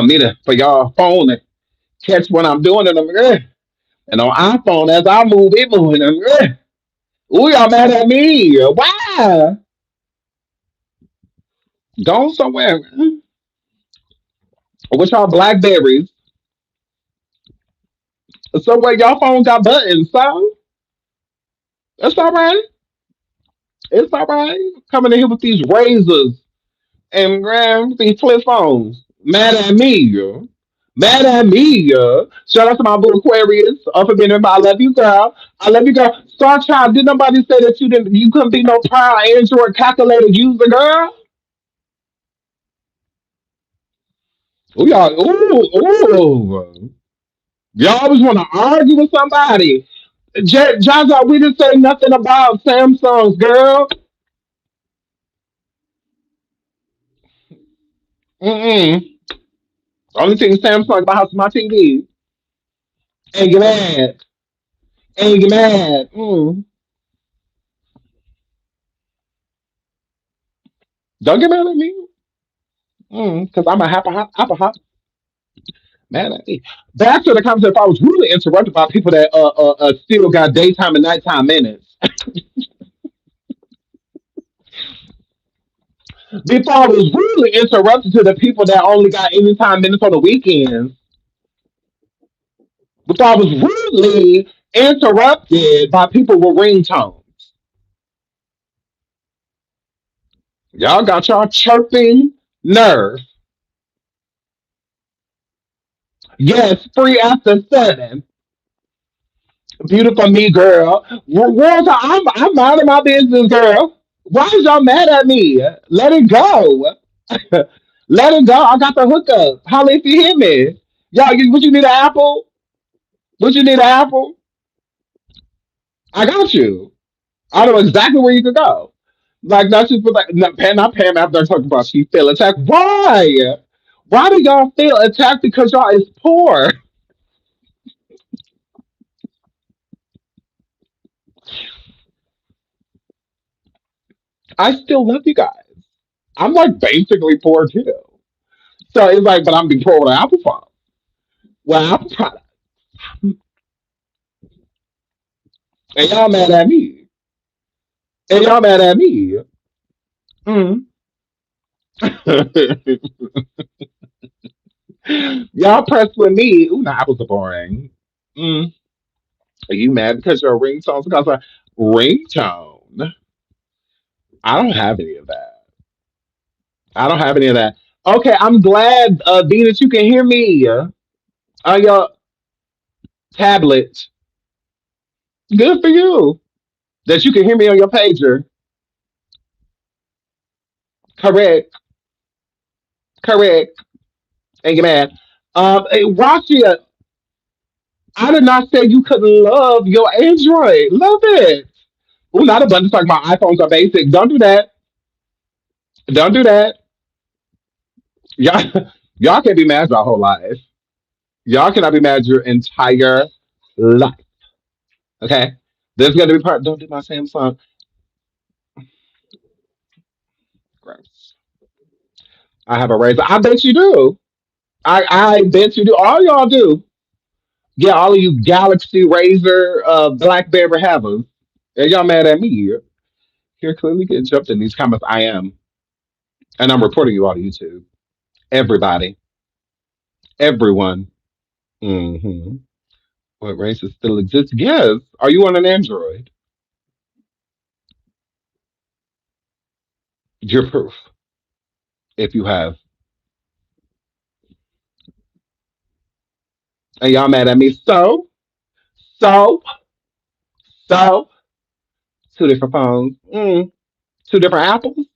me to for y'all phone to catch what I'm doing, and and on iPhone as I move, it moving. Ooh, y'all mad at me? Why? Go somewhere. With y'all Blackberries, somewhere y'all phone got buttons, so it's all right. It's all right. Coming in here with these razors and these flip phones. Mad at me, yo. Mad at me. Shout out to my boo Aquarius. For being I love you, girl. I love you, girl. Star Child, did nobody say that you couldn't be no proud Android calculator user, girl? Ooh, y'all, ooh. Y'all always want to argue with somebody. Jaja, we didn't say nothing about Samsung's, girl. Mm-mm. Only thing Samsung about is my TV. Ain't get mad. Ain't get mad. Don't get mad at me. Because I'm a happy hop. Mad at me. Back to the conversation. If I was really interrupted by people that still got daytime and nighttime minutes. Before I was really interrupted to the people that only got anytime minutes on the weekends. Before I was really interrupted by people with ringtones. Y'all got y'all chirping nerve. Yes, free after 7. Beautiful me, girl. Walter, I'm minding my business, girl. Why is y'all mad at me? Let it go. Let it go. I got the hookup. Holla if you hear me. Y'all, what you need an apple? What you need an apple? I got you. I know exactly where you could go. Like that's just for like not Pam after I talk about she feel attacked. Why? Why do y'all feel attacked because y'all is poor? I still love you guys. I'm like basically poor too. So it's like, but I'm being poor with an apple farm. Well, apple product. And y'all mad at me. And y'all mad at me. Mm. Y'all pressed with me. Ooh, nah, apples are boring. Mm. Are you mad because your ringtone's because of ringtone? I don't have any of that. I don't have any of that. Okay, I'm glad, B, that you can hear me on your tablet. Good for you that you can hear me on your pager. Correct, correct. Ain't get mad. Hey, Rashia, I did not say you couldn't love your Android. Love it. Ooh, not a bunch of talking about iPhones are basic. Don't do that. Don't do that. Y'all, y'all can't be mad your whole life. Y'all cannot be mad your entire life. Okay? There's gonna be part. Don't do my Samsung. Gross. I have a razor. I bet you do. I bet you do. All y'all do. Yeah, all of you Galaxy Razor, Blackberry havers. And y'all mad at me here. Here clearly getting jumped in these comments. I am. And I'm reporting you all to YouTube. Everybody. Everyone. Hmm. What races still exist? Yes. Are you on an Android? Your proof. If you have. And y'all mad at me. So, so, two different phones. Two different apples.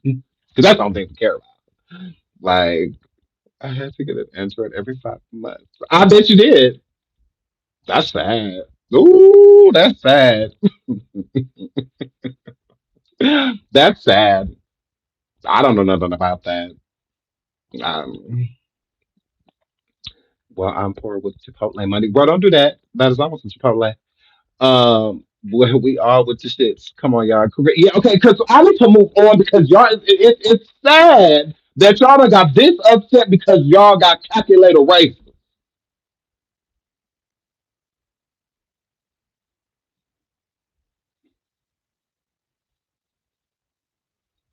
Because that's the only thing we care about. Like, I had to get an Android every 5 months. I bet you did. That's sad. Ooh, that's sad. That's sad. I don't know nothing about that. Um, well, I'm poor with Chipotle money. Bro, don't do that. That is almost a Chipotle. We all with the shits. Come on, y'all. Yeah, okay, because I need to move on because y'all, it's sad that y'all done got this upset because y'all got calculator race.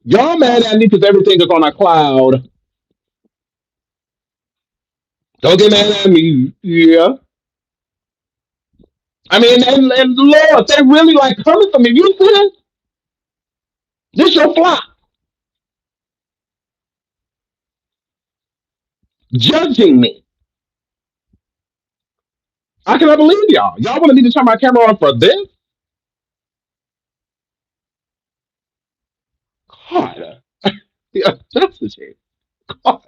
Y'all mad at me because everything is on a cloud. Don't get mad at me. Yeah. I mean, and Lord, they really like coming for me. You see this? This your flop. judging me. I cannot believe y'all. Y'all want me to turn my camera on for this? God. Yeah, that's the shit. God.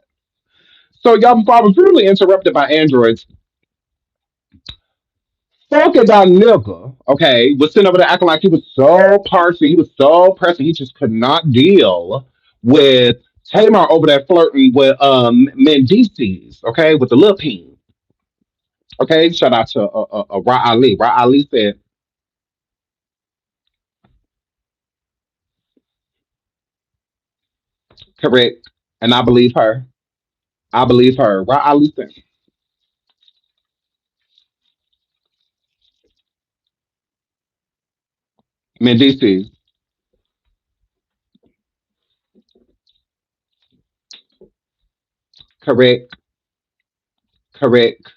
So y'all, before I was rudely interrupted by androids, talking about nigga, okay, was sitting over there acting like he was so person, he was so pressing, he just could not deal with Tamar over there flirting with Mendeecees, okay, with the lil peen. Okay, shout out to Ra Ali. Ra Ali said, correct, and I believe her. I believe her. Ra Ali said, Mendeecees, correct, correct,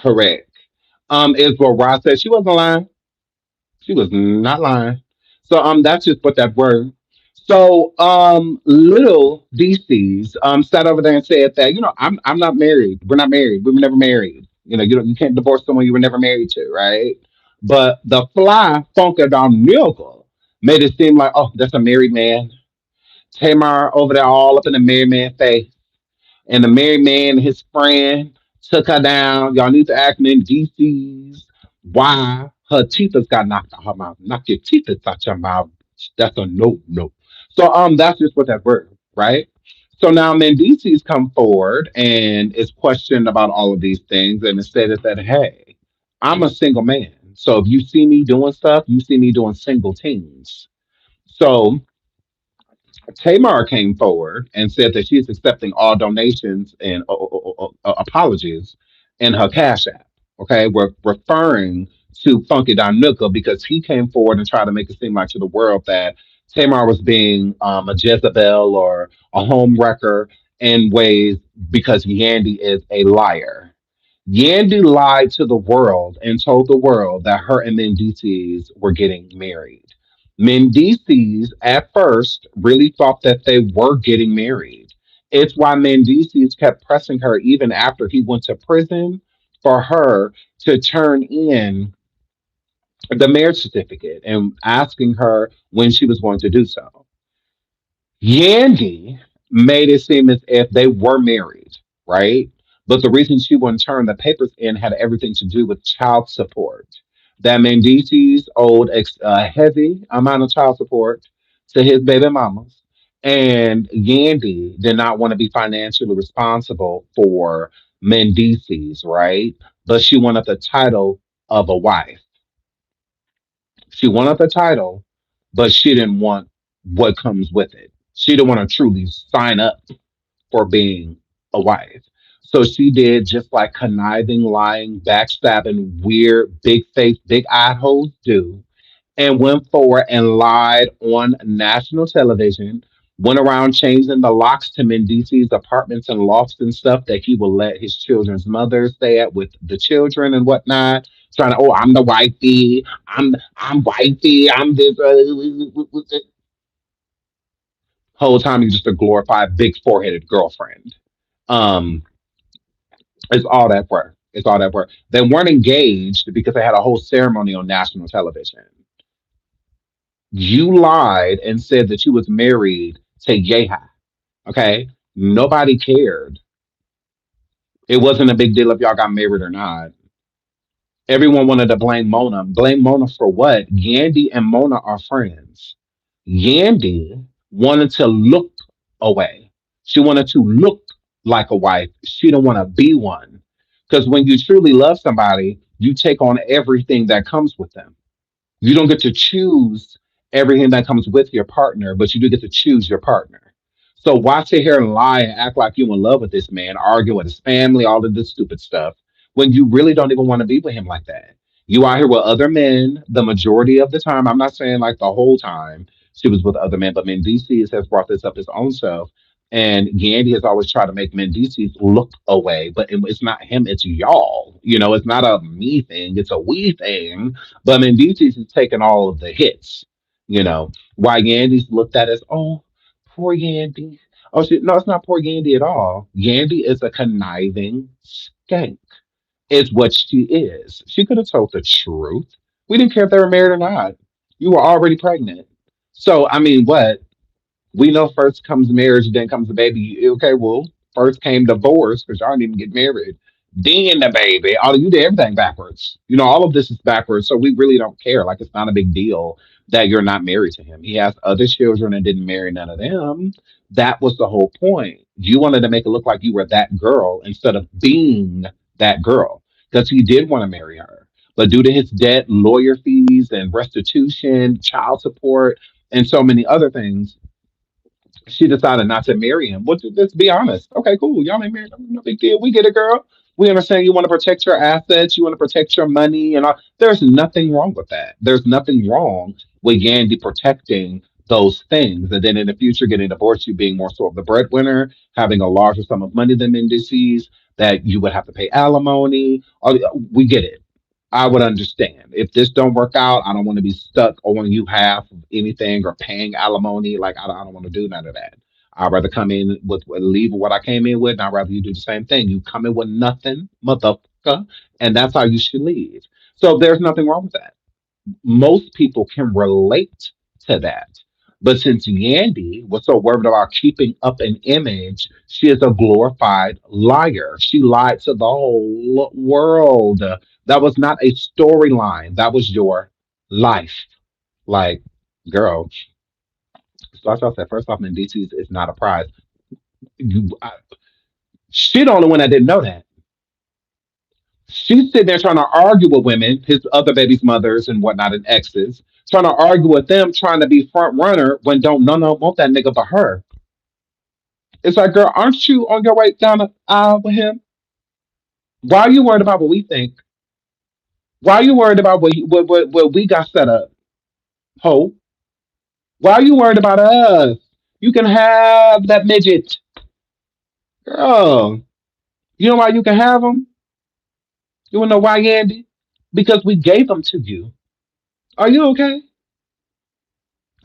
correct. Is what Ra said. She wasn't lying. She was not lying. So that's just what that word. So little DC's sat over there and said that, I'm not married. We're not married. We were never married. You can't divorce someone you were never married to, right? But the fly funky down nigga made it seem like, oh, that's a married man. Tamar over there all up in the married man face, and the married man and his friend took her down. Y'all need to ask me in DC's why her teeth has got knocked out her mouth. Knock your teeth out your mouth. That's a no, no. So that's just what that word, right? So now Mendeecees come forward and is questioned about all of these things, and it stated that, hey, I'm a single man. So if you see me doing stuff, you see me doing single things. So Tamar came forward and said that she is accepting all donations and apologies in her Cash App. Okay, we're referring to Funky Don Nooka because he came forward and tried to make it seem like to the world that Tamar was being a Jezebel or a home wrecker in ways because Yandy is a liar. Yandy lied to the world and told the world that her and Mendeecees were getting married. Mendeecees at first really thought that they were getting married. It's why Mendeecees kept pressing her even after he went to prison for her to turn in the marriage certificate and asking her when she was going to do so. Yandy made it seem as if they were married, right? But the reason she wouldn't turn the papers in had everything to do with child support. That Mendeecees owed a heavy amount of child support to his baby mamas, and Yandy did not want to be financially responsible for Mendeecees, right? But she wanted the title of a wife. She wanted the title, but she didn't want what comes with it. She didn't want to truly sign up for being a wife. So she did just like conniving, lying, backstabbing, weird, big face, big eyed hoes do, and went forward and lied on national television. Went around changing the locks to Mendeecees' apartments and lofts and stuff that he will let his children's mother stay at with the children and whatnot. Trying to, oh, I'm the wifey. I'm wifey. I'm this. Whole time he's just a glorified big foreheaded girlfriend. Um, it's all that work. It's all that work. They weren't engaged because they had a whole ceremony on national television. You lied and said that you was married to Yeha. Okay. Nobody cared. It wasn't a big deal if y'all got married or not. Everyone wanted to blame Mona. Blame Mona for what? Yandy and Mona are friends. Yandy wanted to look away. She wanted to look like a wife. She didn't want to be one. Because when you truly love somebody, you take on everything that comes with them. You don't get to choose everything that comes with your partner, but you do get to choose your partner. So why sit here and lie and act like you in love with this man, argue with his family, all of this stupid stuff, when you really don't even want to be with him like that? You out here with other men the majority of the time. I'm not saying like the whole time she was with other men, but Mendeecees has brought this up his own self. And Yandy has always tried to make Mendeecees look away, but it's not him, it's y'all. It's not a me thing, it's a we thing, but Mendeecees is taking all of the hits, while Yandy's looked at as, oh, poor Yandy. Oh shit, no, it's not poor Yandy at all. Yandy is a conniving skank. Is what she is. She could have told the truth. We didn't care if they were married or not. You were already pregnant. So I mean, what? We know first comes marriage, then comes the baby. Okay, well, first came divorce because y'all didn't even get married. Then the baby. All you did everything backwards. All of this is backwards. So we really don't care. Like it's not a big deal that you're not married to him. He has other children and didn't marry none of them. That was the whole point. You wanted to make it look like you were that girl instead of being that girl because he did want to marry her. But due to his debt, lawyer fees, and restitution, child support, and so many other things, she decided not to marry him. Well, let's be honest. Okay, cool. Y'all ain't married. No big deal. We get it, girl. We understand you want to protect your assets. You want to protect your money and all. There's nothing wrong with that. There's nothing wrong with Yandy protecting those things. And then in the future, getting divorced, you being more so of the breadwinner, having a larger sum of money than Mendeecees, that you would have to pay alimony. We get it. I would understand. If this don't work out, I don't want to be stuck owing you half of anything or paying alimony. Like I don't want to do none of that. I'd rather come in with leave with what I came in with, and I'd rather you do the same thing. You come in with nothing, motherfucker, and that's how you should leave. So there's nothing wrong with that. Most people can relate to that. But since Yandy was so worried about keeping up an image, she is a glorified liar. She lied to the whole world. That was not a storyline. That was your life. Like, girl, so like I said, first off, Mendeecees is not a prize. You, I, she the only one that didn't know that. She's sitting there trying to argue with women, his other baby's mothers and whatnot, and exes, trying to argue with them, trying to be front runner when don't none of them want that nigga but her. It's like, girl, aren't you on your way down the aisle with him? Why are you worried about what we think? Why are you worried about what we got set up? Ho. Why are you worried about us? You can have that midget. Girl, you know why you can have him? You wanna know why, Andy? Because we gave them to you. Are you okay?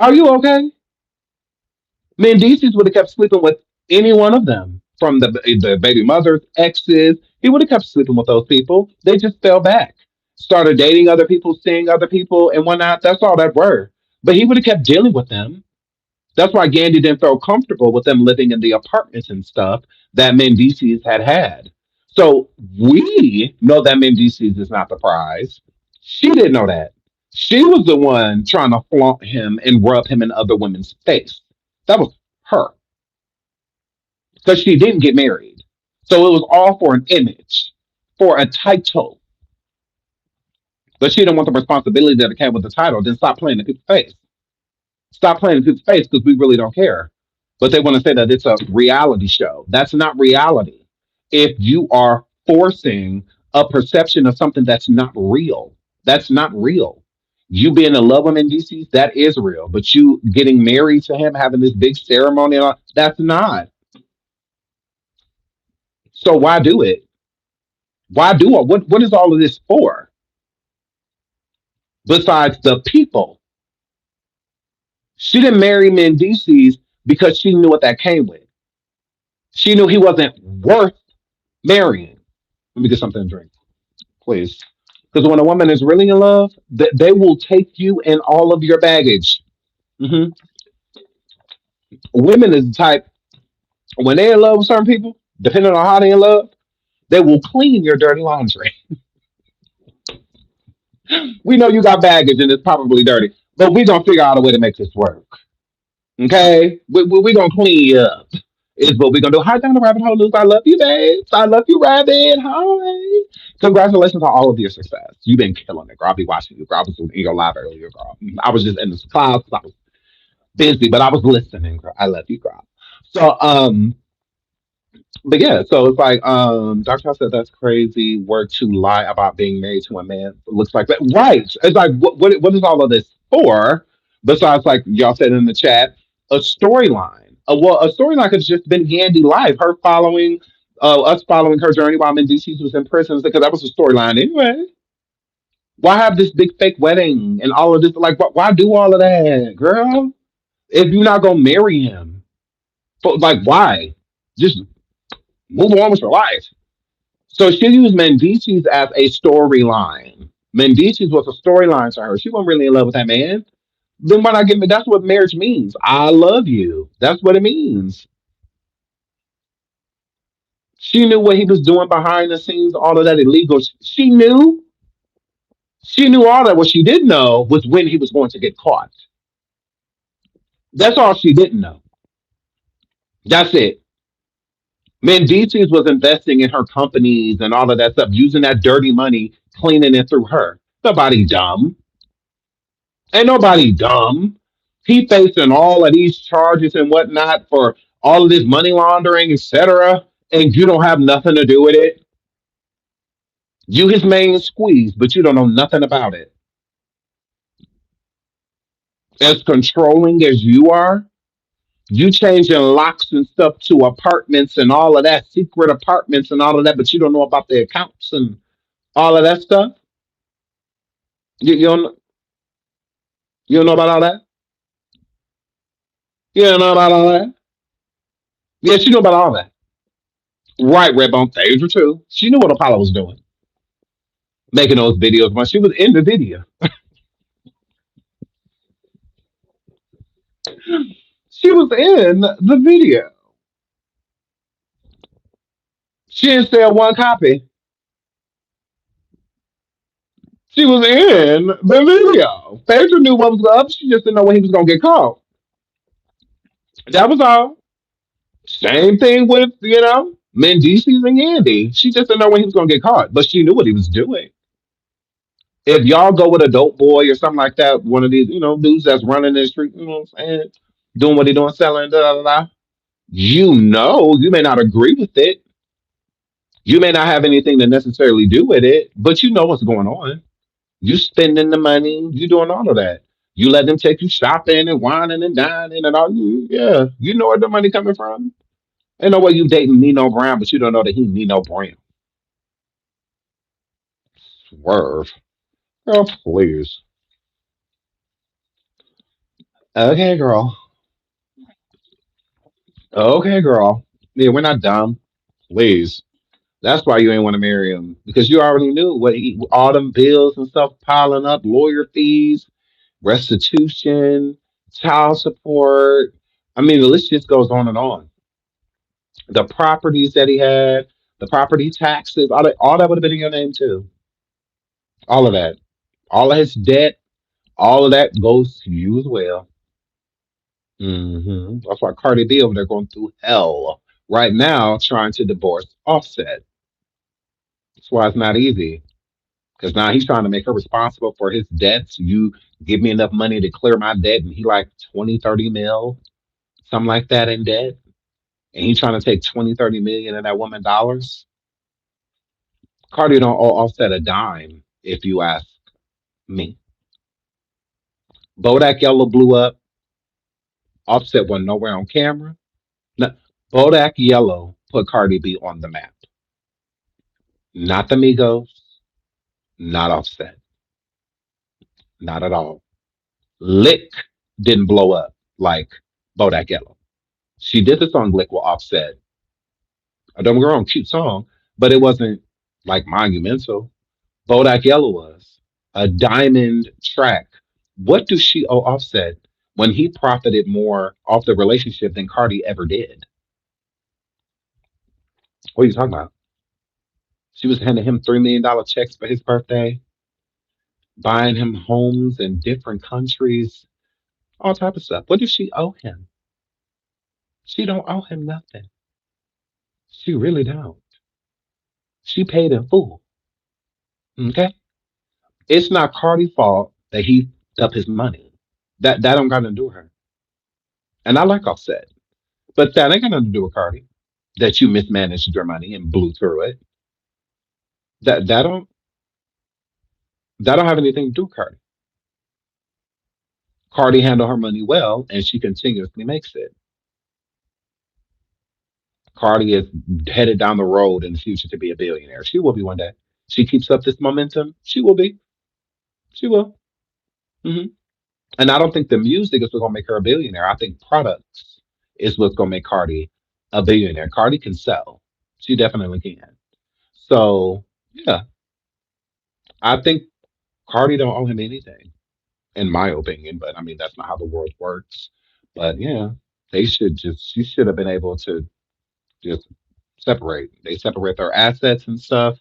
Are you okay? Mendeecees would have kept sleeping with any one of them, from the baby mothers, exes. He would have kept sleeping with those people. They just fell back, started dating other people, seeing other people, and whatnot. That's all that were. But he would have kept dealing with them. That's why Gandhi didn't feel comfortable with them living in the apartments and stuff that Mendeecees had had. So we know that Mendeecees is not the prize. She didn't know that. She was the one trying to flaunt him and rub him in other women's face. That was her because she didn't get married. So it was all for an image, for a title. But she didn't want the responsibility that came with the title. Then stop playing in people's face. Stop playing in people's face because we really don't care. But they want to say that it's a reality show. That's not reality. If you are forcing a perception of something that's not real, that's not real. You being in love with NDCs, that is real. But you getting married to him, having this big ceremony, and all, that's not. So why do it? Why do it? What is all of this for? Besides the people, she didn't marry Mendeecees because she knew what that came with. She knew he wasn't worth marrying. Let me get something to drink, please. Because when a woman is really in love, they will take you and all of your baggage. Hmm. Women is the type, when they're in love with certain people, depending on how they in love, they will clean your dirty laundry. We know you got baggage and it's probably dirty, but we gonna figure out a way to make this work. Okay, we gonna clean you up. Is what we gonna do. Hi down the rabbit hole, Luke. I love you, babes. I love you, rabbit. Hi. Congratulations on all of your success. You've been killing it, girl. I'll be watching you, girl. I was in your live earlier, girl. I was just in the clouds. I was busy, but I was listening, girl. I love you, girl. So, but yeah, so it's like, Dr. House said that's crazy work to lie about being married to a man. It looks like that. Right. It's like, what is all of this for? Besides, like y'all said in the chat, a storyline. A storyline could have just been Yandy life, her following, us following her journey while Mendeecees was in prison, because that was a storyline anyway. Why have this big fake wedding and all of this? Like, why do all of that, girl? If you're not gonna marry him, But like, why? Just move on with your life. So she used Mendeecees as a storyline. Mendeecees was a storyline to her. She wasn't really in love with that man. Then why not get me? That's what marriage means. I love you. That's what it means. She knew what he was doing behind the scenes, all of that illegal. She knew. She knew all that. What she didn't know was when he was going to get caught. That's all she didn't know. That's it. Mendeecees was investing in her companies and all of that stuff, using that dirty money, cleaning it through her. Nobody dumb. Ain't nobody dumb. He facing all of these charges and whatnot for all of this money laundering, etc. And you don't have nothing to do with it. You his main squeeze, but you don't know nothing about it. As controlling as you are, you changing locks and stuff to apartments and all of that, secret apartments and all of that, but you don't know about the accounts and all of that stuff. You don't know about all that. You don't know about all that. Yes, you know about all that. Right, Redbone Phaedra too. She knew what Apollo was doing, making those videos. When she was in the video, she was in the video. She didn't sell one copy. She was in the video. Phaedra knew what was up. She just didn't know when he was gonna get caught. That was all. Same thing with Mendeecees and Yandy. She just didn't know when he was gonna get caught, but she knew what he was doing. If y'all go with a dope boy or something like that, one of these dudes that's running the street, what I'm saying, doing what he doing, selling, da da da. You may not agree with it. You may not have anything to necessarily do with it, but you know what's going on. You spending the money, you doing all of that. You let them take you shopping and whining and dining and all. Yeah, you know where the money coming from. Ain't no way you dating Nino Brown, but you don't know that he Nino Brown. Swerve. Oh, please. Okay, girl. Okay, girl. Yeah, we're not dumb. Please. That's why you ain't want to marry him because you already knew all them bills and stuff piling up, lawyer fees, restitution, child support. I mean, the list just goes on and on. The properties that he had, the property taxes, all that would have been in your name too. All of that, all of his debt, all of that goes to you as well. That's why Cardi B over there going through hell right now, trying to divorce Offset. That's why it's not easy. Because now he's trying to make her responsible for his debts. You give me enough money to clear my debt, and he like 20, 30 mil, something like that in debt. And he's trying to take 20, 30 million of that woman dollars. Cardi don't offset a dime, if you ask me. Bodak Yellow blew up. Offset wasn't nowhere on camera. No, Bodak Yellow put Cardi B on the map. Not the Migos, not Offset. Not at all. Lick didn't blow up like Bodak Yellow. She did the song Lick with Offset. Don't get me wrong, cute song, but it wasn't like monumental. Bodak Yellow was a diamond track. What does she owe Offset when he profited more off the relationship than Cardi ever did? What are you talking about? She was handing him $3 million checks for his birthday, buying him homes in different countries, all type of stuff. What does she owe him? She don't owe him nothing. She really don't. She paid in full. Okay? It's not Cardi's fault that he up his money. That don't got nothing to do with her. And I like Offset, but that ain't got nothing to do with Cardi. That you mismanaged your money and blew through it. That don't have anything to do with Cardi. Cardi handled her money well, and she continuously makes it. Cardi is headed down the road in the future to be a billionaire. She will be one day. She keeps up this momentum. She will be. She will. And I don't think the music is going to make her a billionaire. I think products is what's gonna make Cardi a billionaire. Cardi can sell. She definitely can. So yeah, I think Cardi don't owe him anything, in my opinion. But I mean, that's not how the world works. But yeah, they should just. She should have been able to just separate. They separate their assets and stuff,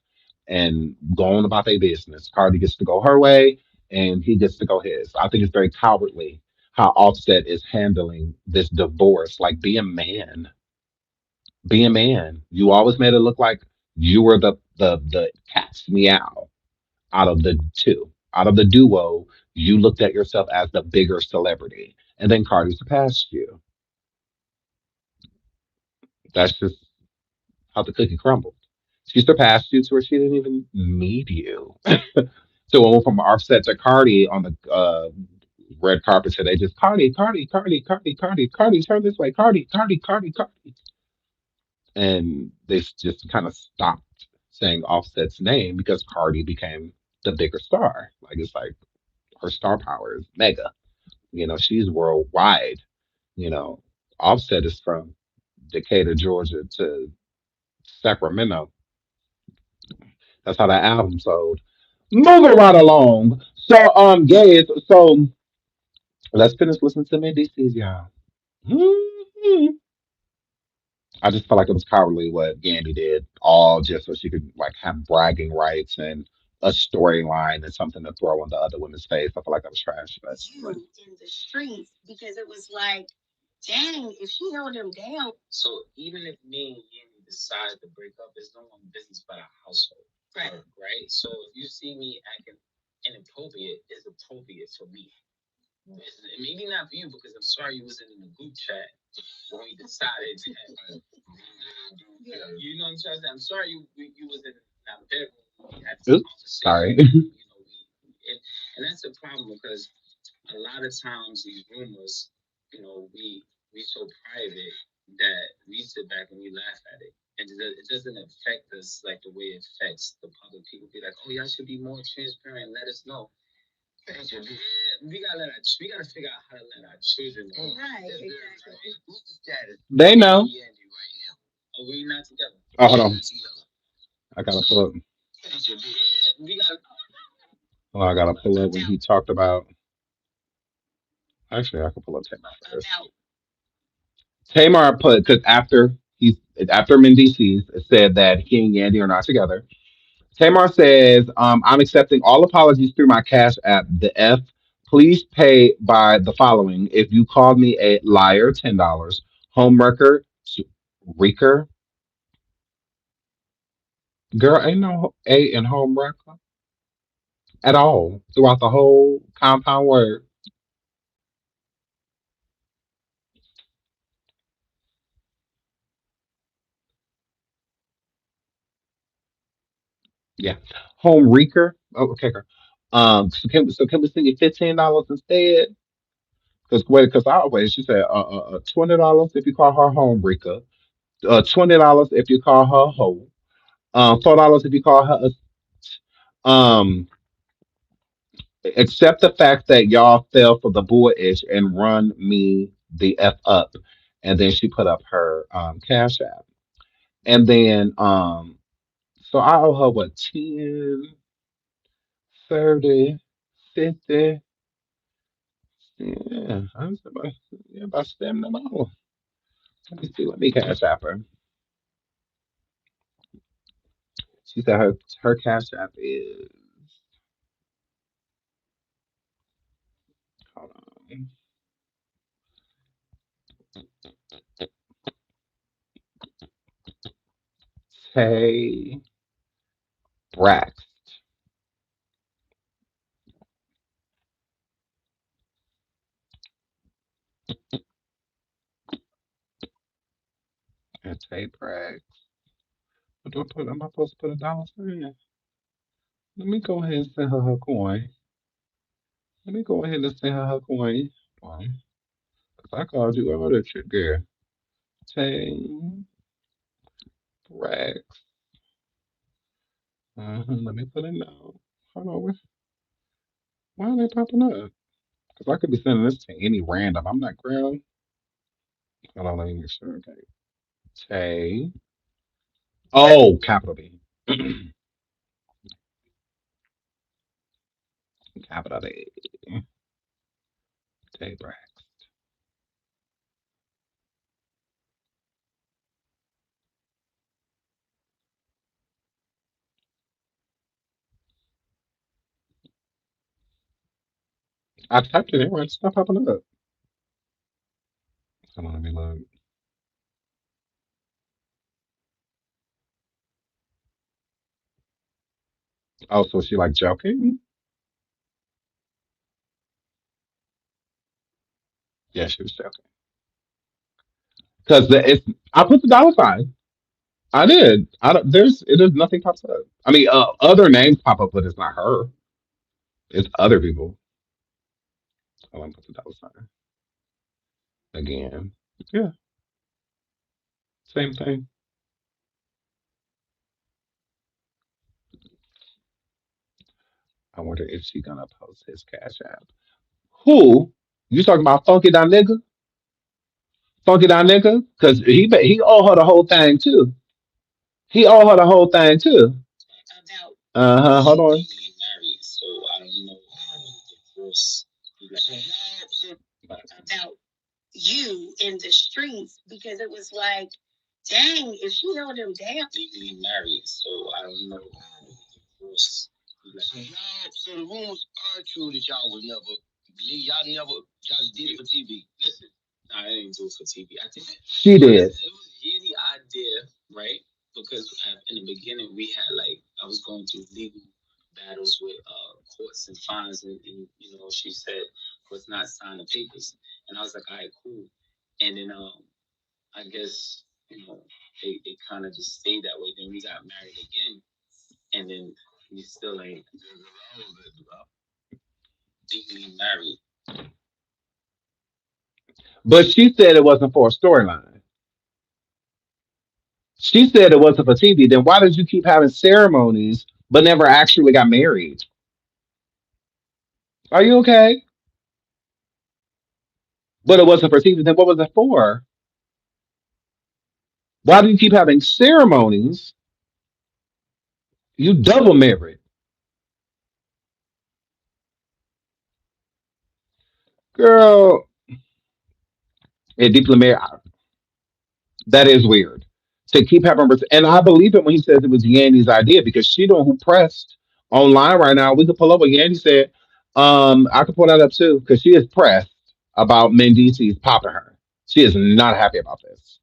and go on about their business. Cardi gets to go her way, and he gets to go his. I think it's very cowardly how Offset is handling this divorce. Like, be a man. Be a man. You always made it look like you were the cat's meow out of the two. Out of the duo, you looked at yourself as the bigger celebrity. And then Cardi surpassed you. That's just how the cookie crumbled. She surpassed you to where she didn't even need you. So it went from Offset to Cardi on the red carpet today. Just Cardi, Cardi, Cardi, Cardi, Cardi, Cardi, turn this way, Cardi, Cardi, Cardi, Cardi. And they just kind of stopped saying Offset's name because Cardi became the bigger star. Like, it's like her star power is mega. She's worldwide. You know, Offset is from Decatur, Georgia to Sacramento. That's how that album sold. Moving right along. So, guys, so let's finish listening to Mendeecees, y'all. Mhm. I just felt like it was cowardly what Gandy did, all just so she could like have bragging rights and a storyline and something to throw in the other woman's face. I feel like that was trash. But oops, sorry. They know. Oh, hold on. I gotta pull up. Oh, I gotta pull up when he talked about. Actually, I can pull up Tamar first. Tamar put because after Mendeecees said that he and Yandy are not together. Tamar says, "I'm accepting all apologies through my Cash App. The F. Please pay by the following. If you called me a liar, $10. Homewrecker, reeker, girl, ain't no A in homewrecker at all throughout the whole compound word. Yeah, home reeker. Oh, okay, girl. So can we sing it $15 instead? Because I always she said $20 if you call her home reeker, $20 if you call her hoe, $4 if you call her um. Accept the fact that y'all fell for the bullish and run me the f up, and then she put up her cash app, and then so I owe her what 10, 30, 50. Yeah, I was about, yeah, about stem them all. Let me see. Let me cash app her. She said her cash app is hold on. Tay Brax. And Tay Brax. What do I put? Am I supposed to put $1 sign? Let me go ahead and send her her coin. Let me go ahead and send her her coin. Because I called you earlier, chick girl. Tay Brax. Let me put it now. Hold on. Why are they popping up? Because I could be sending this to any random. I'm not girl. Hold on, let me make sure. Okay. Tay. Oh, capital B. Capital A. Tay Brax. I typed it in right. It's not popping up. Hold on, let me look. Oh, so she like joking? Yeah, she was joking. Because it's I put the dollar sign. I did. I don't. There's. It is nothing pops up. I mean, other names pop up, but it's not her. It's other people. Oh, I'm put the dollar sign again. Yeah, same thing. I wonder if she gonna post his cash app. Who? You talking about Funky Don Nigga? Funky Don Nigga? Because he owe her the whole thing too. He owe her the whole thing too. Uh huh. Hold on. She did. But she said it wasn't for a storyline. She said it wasn't for TV. Then why did you keep having ceremonies but never actually got married? Are you okay? But it wasn't for TV. Then what was it for? Why do you keep having ceremonies? You double married. Girl, and deeply married. That is weird. To keep having, and I believe it when he says it was Yandy's idea because she the one who pressed online right now. We could pull up what Yandy said. I could pull that up too because she is pressed about Mendeecees popping her. She is not happy about this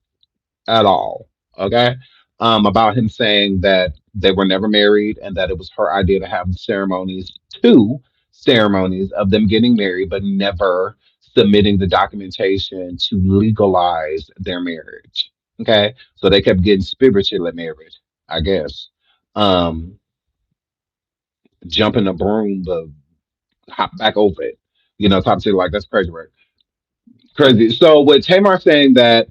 at all. Okay. About him saying that they were never married and that it was her idea to have ceremonies, two ceremonies of them getting married, but never submitting the documentation to legalize their marriage. Okay. So they kept getting spiritually married, I guess. Um, Jumping a broom, but hop back over it. Top shit like that's crazy, right? Crazy. So with Tamar saying that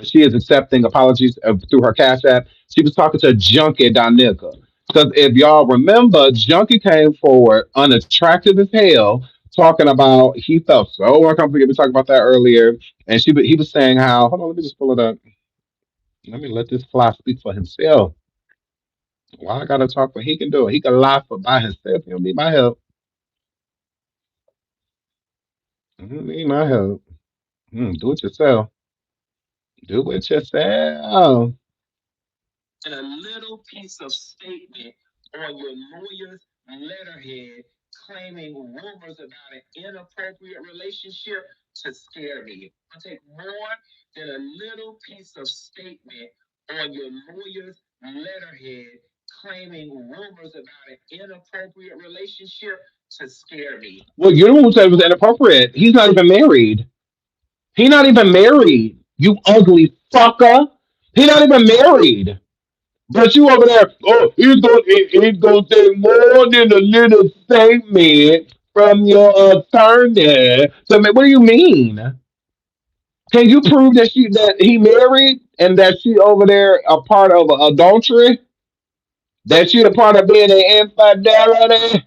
she is accepting apologies through her Cash App. She was talking to Junkie Donica. Because if y'all remember, Junkie came forward unattractive as hell, talking about he felt so uncomfortable. We talked about that earlier. And he was saying how, hold on, let me just pull it up. Let me let this fly speak for himself. Why I gotta talk when he can do it? He can lie for by himself. He don't need my help. He don't need my help. Do it yourself. Do it yourself. Well, you know who said it was inappropriate? He's not even married. He not even married. You ugly fucker. He not even married. But you over there, oh, it's gonna take more than a little statement from your attorney. So what do you mean? Can you prove that he married and that she over there a part of adultery? That she a part of being an infidelity?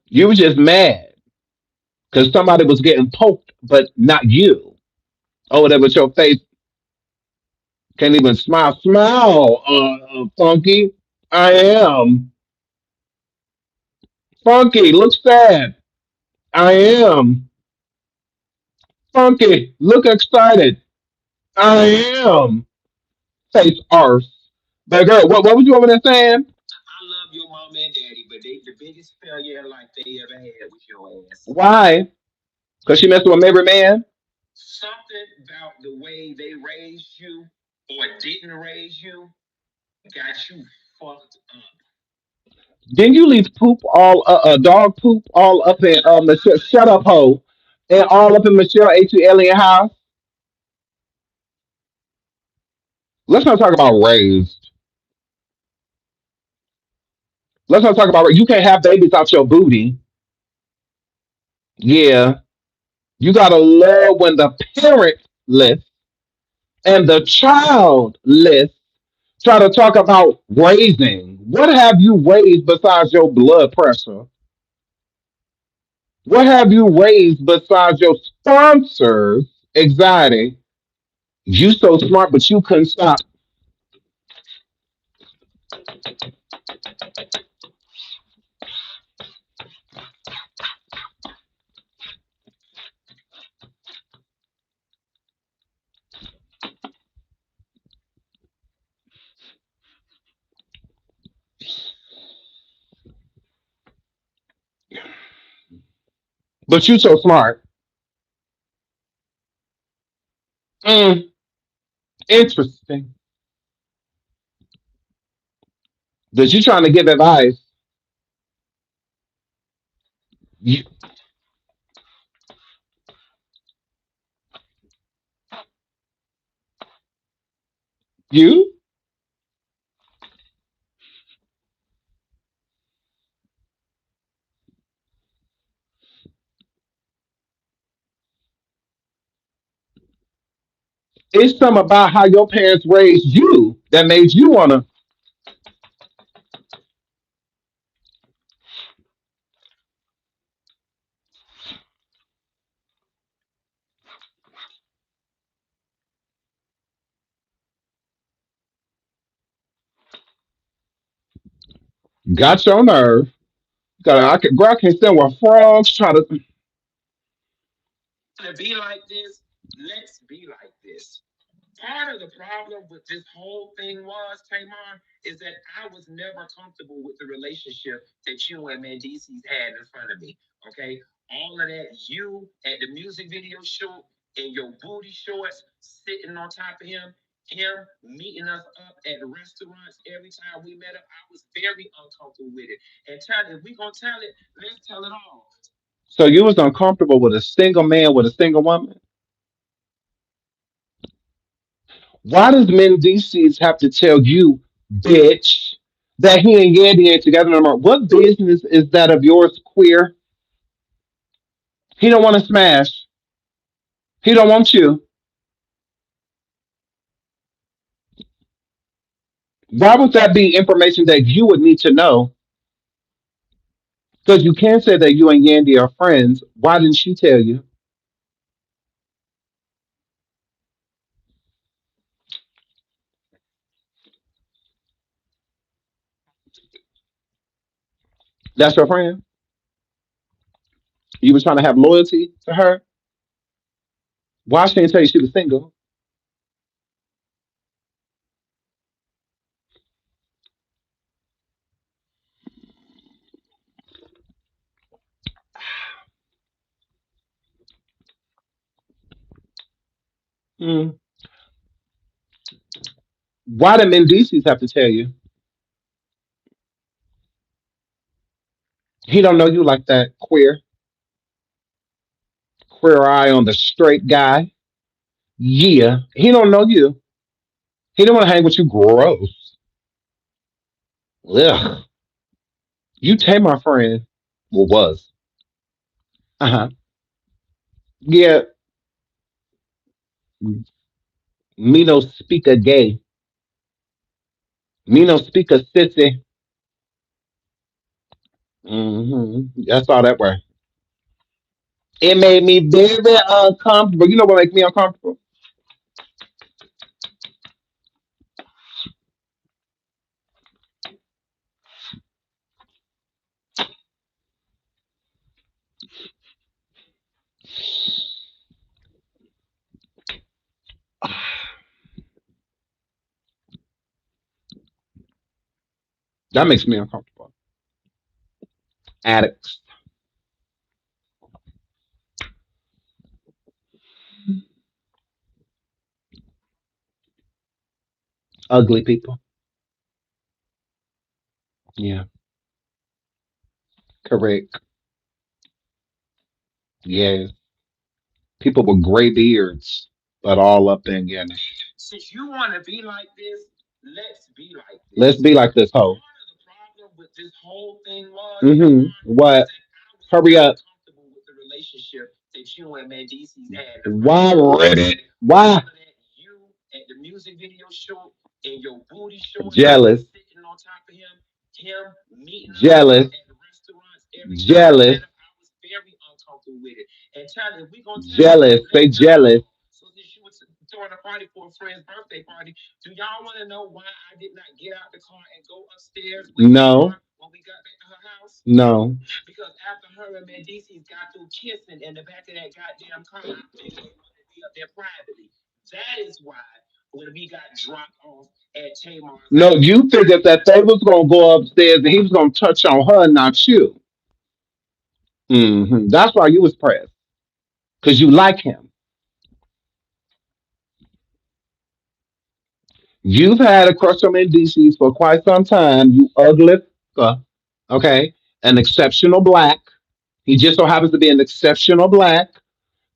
You was just mad. because somebody was getting poked, but not you. Over there with your face can't even smile. Smile, Funky. I am Funky. Look sad. I am Funky. Look excited. I am face arse. But girl, what was you over there saying? I love your mom and daddy, but they the biggest failure in life they ever had was your ass. Why? Because she messed with every man? Something about the way they raised you or didn't raise you got you fucked up. Didn't you leave poop all dog poop all up in Michelle? Shut up, ho! And all up in Michelle H. Alien house. Let's not talk about raised. Let's not talk about you can't have babies out your booty. Yeah, you gotta love when the parent list and the child list try to talk about raising. What have you raised besides your blood pressure? What have you raised besides your sponsor's anxiety? You so smart, but you couldn't stop. But you so smart. Mm, interesting. That you trying to give advice. You, you? It's something about how your parents raised you that made you wanna got your nerve. Girl, I can't stand when frogs try to be like this. Let's be like this. Part of the problem with this whole thing was, Tamar, is that I was never comfortable with the relationship that you and Mendeecees had in front of me. Okay? All of that, you at the music video shoot in your booty shorts, sitting on top of him meeting us up at the restaurants every time we met up, I was very uncomfortable with it. And tell if we gonna tell it, let's tell it all. So you was uncomfortable with a single man with a single woman? Why does Mendeecees have to tell you, bitch, that he and Yandy ain't together no more? What business is that of yours, queer? He don't want to smash. He don't want you. Why would that be information that you would need to know? Because you can't say that you and Yandy are friends. Why didn't she tell you? That's your friend. You was trying to have loyalty to her. Why she didn't tell you she was single? Mm. Why did Mendeecees have to tell you? He don't know you like that, queer. Queer eye on the straight guy. Yeah, he don't know you. He don't want to hang with you. Gross. Ugh. You take my friend. Well, was. Uh huh. Yeah. Me no speak a gay. Me no speak a sissy. That's all that way. It made me very uncomfortable. You know what makes me uncomfortable? That makes me uncomfortable. Addicts, ugly people. Yeah, correct. Yes, people with gray beards, but all up in yeah. Since you want to be like this, let's be like this. Let's be like this, hoe. Part of the problem with this whole thing was, what? Hurry up. With the relationship that you and Mendeecees had. Why Reddit? Why? You at the music video shoot and your booty showing jealous sitting on top of him meeting jealous at the restaurants every jealous. Time. I was very uncomfortable with it. And Charlie, we gonna jealous. Say jealous. So since you was throwing a party for a friend's birthday party, do y'all want to know why I did not get out the car and go upstairs with no. Her when we got back to her house? No. Because after her and Mendeecees got through kissing in the back of that goddamn car, they wanted to be up there privately. That is why when we got dropped off at Tamar's. No, you figured that they was gonna go upstairs and he was gonna touch on her, not you. That's why you was pressed because you like him. You've had a crush on Mendeecees for quite some time. You ugly, okay, an exceptional black. He just so happens to be an exceptional black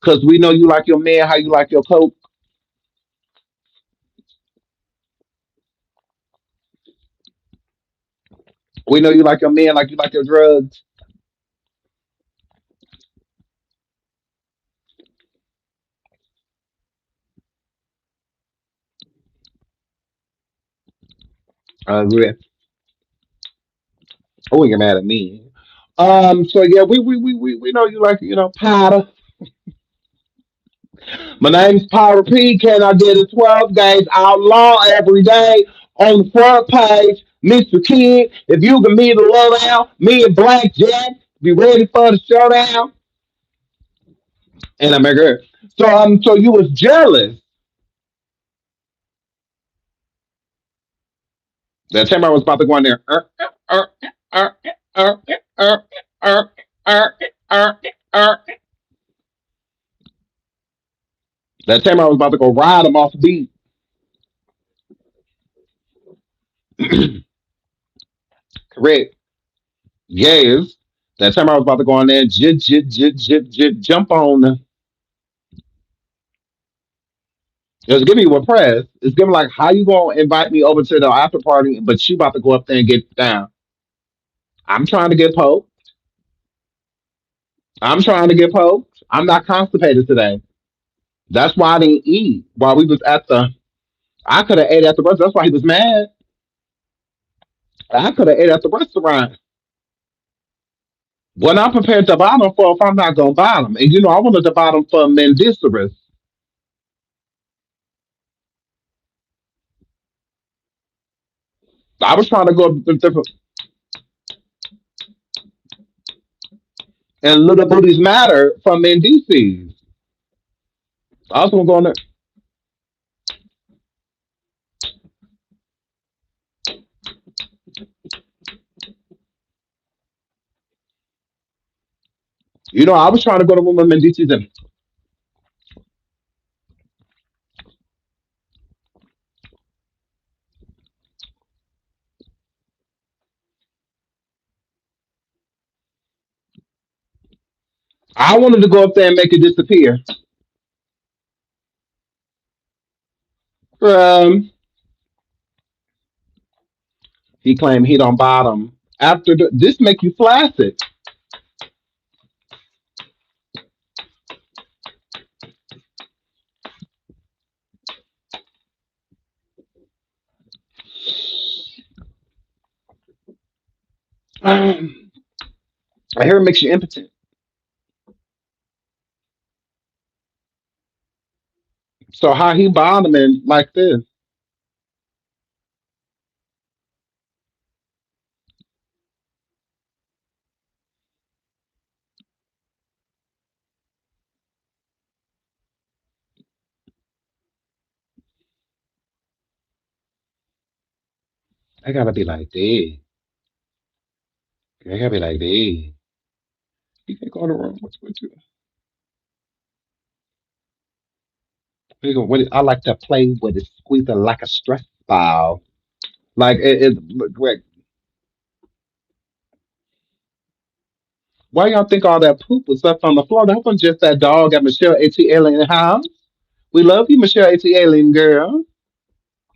because we know you like your man, how you like your coat. We know you like your man, like you like your drugs. Yeah. Oh, you're mad at me. So yeah, we know you like powder. My name's Power P. Can I get a 12 gauge outlaw every day on the front page? Mr. Kid, if you can meet the love out, me and Black Jack be ready for the showdown. And I'm like, so you was jealous. That time I was about to go in there. Uh, uh, uh, uh, uh, uh. That time I was about to go ride him off the beat. Correct. Yes. That time I was about to go in there and jump on the. Just give me a press. It's giving like how you gonna invite me over to the after party, but you about to go up there and get down. I'm trying to get poked. I'm trying to get poked. I'm not constipated today. That's why I didn't eat while we was at the. I could have ate at the restaurant. That's why he was mad. I could have ate at the restaurant. What I'm prepared to bottom for if I'm not gonna bottom. And I wanted to bottom for Mendeecees. I was trying to go different and little booties matter from Mendeecees. I was gonna go in there. I was trying to go to one of Mendeecees and I wanted to go up there and make it disappear. Um, he claimed he don't bottom. After this make you flaccid. I hear it makes you impotent. So how he bottoming like this? I gotta be like this. I gotta be like this. You can go to the room. What's with you? I like to play with it, squeeze it like a stress ball. Like wait, why y'all think all that poop was left on the floor? That wasn't just that dog at Michelle ATL in the house. We love you, Michelle ATL girl.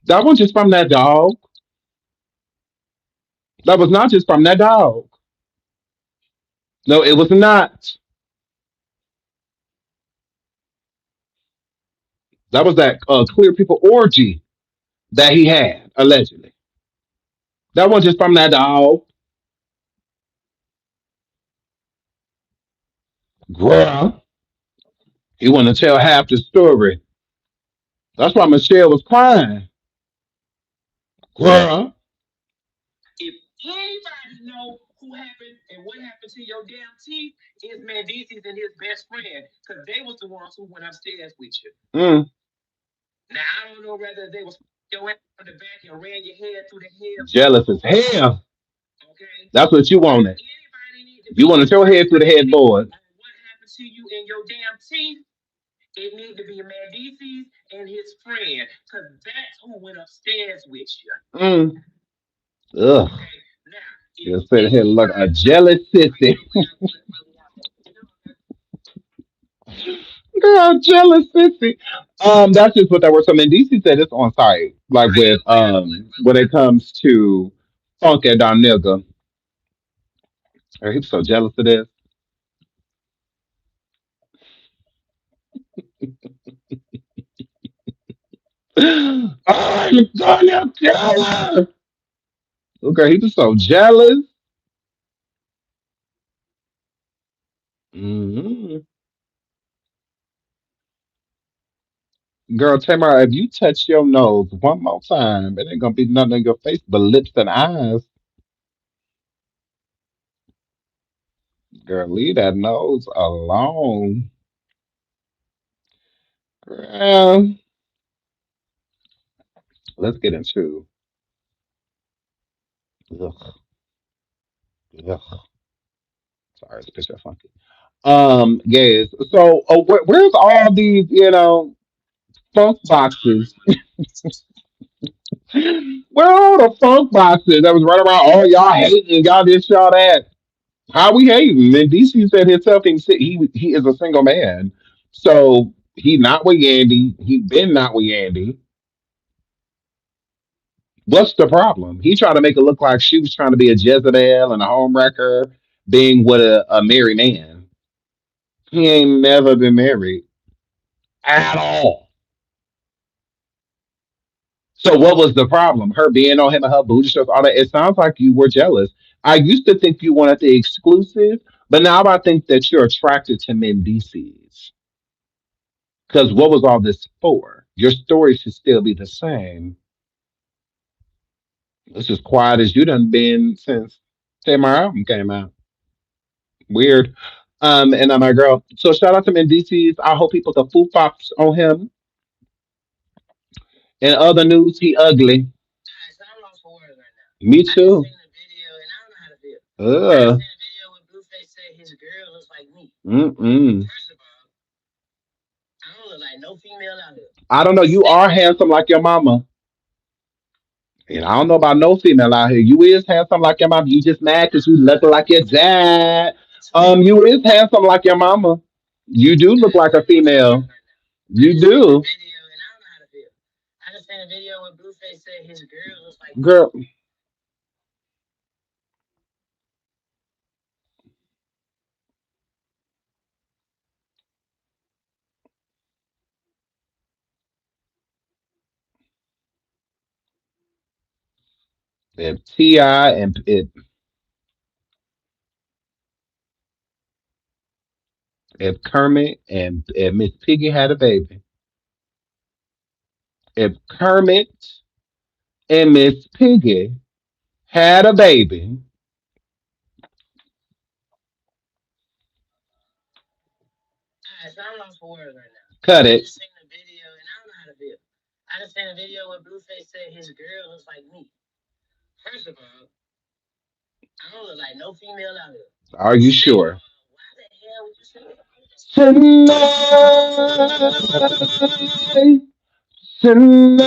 That was just from that dog. That was not just from that dog. No, it was not. That was that clear people orgy that he had allegedly. That wasn't just from that dog. Girl, he wanted to tell half the story. That's why Michelle was crying. Girl, if anybody know who happened and what happened to your damn teeth, it's Mendeecees and his best friend, because they was the ones who went upstairs with you. Now I don't know whether they was your ass on the back and ran your head through the hair. Jealous as hell. Okay. That's what you wanted. You wanted your head through the headboard. What happened to you in your damn teeth? It need to be Mendeecees and his friend, because that's who went upstairs with you. Ugh. Okay. Now, you sit here look a jealous sissy. Girl, jealous sissy. That's just what that was. So Mendeecees said it's on site, like with when it comes to Funk and Don Nigga. He's so jealous of this. I'm gonna kill her. Okay, he was so jealous. hmm Girl, Tamara, if you touch your nose one more time, it ain't gonna be nothing on your face but lips and eyes. Girl, leave that nose alone. Girl, let's get into. Ugh, ugh. Sorry, it's picture funky. Yes. So, where's all these, funk boxes? Where are all the funk boxes that was right around? Oh, y'all hating, y'all this, y'all that. How we hating? And DC said himself, he is a single man, so he not with Yandy. He been not with Yandy. What's the problem? He tried to make it look like she was trying to be a Jezebel and a homewrecker, being with a married man. He ain't never been married at all. So what was the problem? Her being on him and her booty shows, all that. It sounds like you were jealous. I used to think you wanted the exclusive, but now I think that you're attracted to Mendeecees. Because what was all this for? Your story should still be the same. It's as quiet as you done been since say my album came out. Weird. And I'm my girl. So shout out to Mendeecees. I hope people can foo pops on him. In other news, he ugly. Me too. Ugh. Mm-mm. I don't know. You are handsome like your mama. And I don't know about no female out here. You is handsome like your mama. You just mad because you look like your dad. You is handsome like your mama. You do look like a female. You do. Girl, if T.I. and if Kermit and Miss Piggy had a baby, If Kermit and Miss Piggy had a baby, cut it. Are you sure? Tonight, tonight.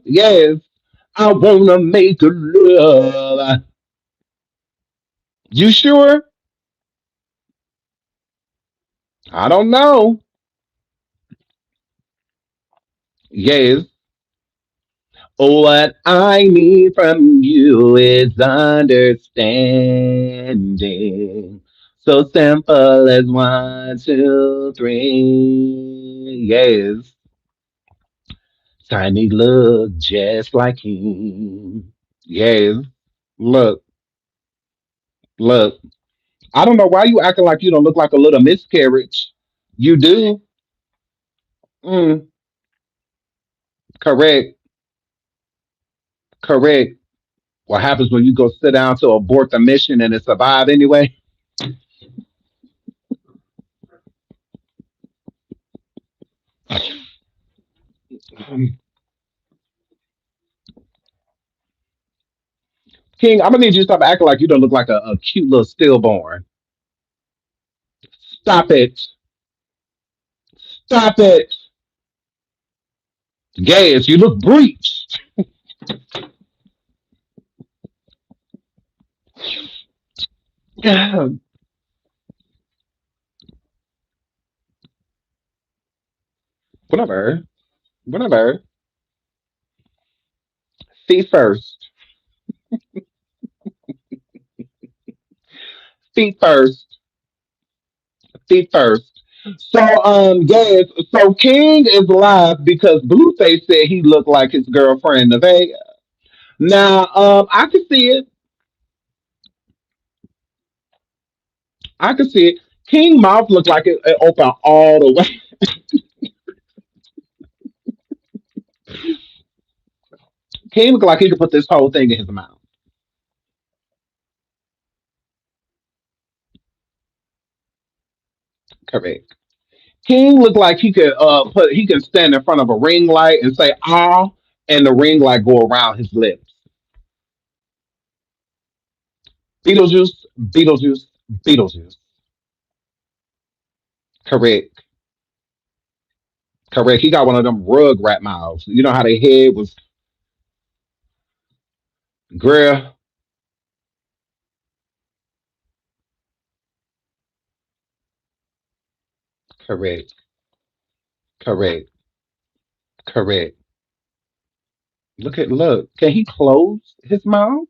Yes, I wanna make a love. You sure? I don't know. Yes. What I need from you is understanding. So simple as one, two, three. Yes. Tiny look just like him. Yes. Look, look. I don't know why you acting like you don't look like a little miscarriage. You do. Mm, correct. Correct. What happens when you go sit down to abort the mission and it survive anyway? King, I'm gonna need you to stop acting like you don't look like a cute little stillborn. Stop it. Stop it. Gas, you look breached. Whatever. Whatever. Feet first. Feet first. Feet first. So yes, so King is live because Blueface said he looked like his girlfriend Nevaeh. Now, I can see it. I can see it. King mouth looked like it opened all the way. King looked like he could put this whole thing in his mouth. Correct. King looked like he can stand in front of a ring light and say ah, and the ring light go around his lips. Beetlejuice, Beetlejuice, Beetlejuice. Correct. Correct. He got one of them rug rat mouths. You know how their head was grill. Correct. Correct. Correct. Look. Can he close his mouth?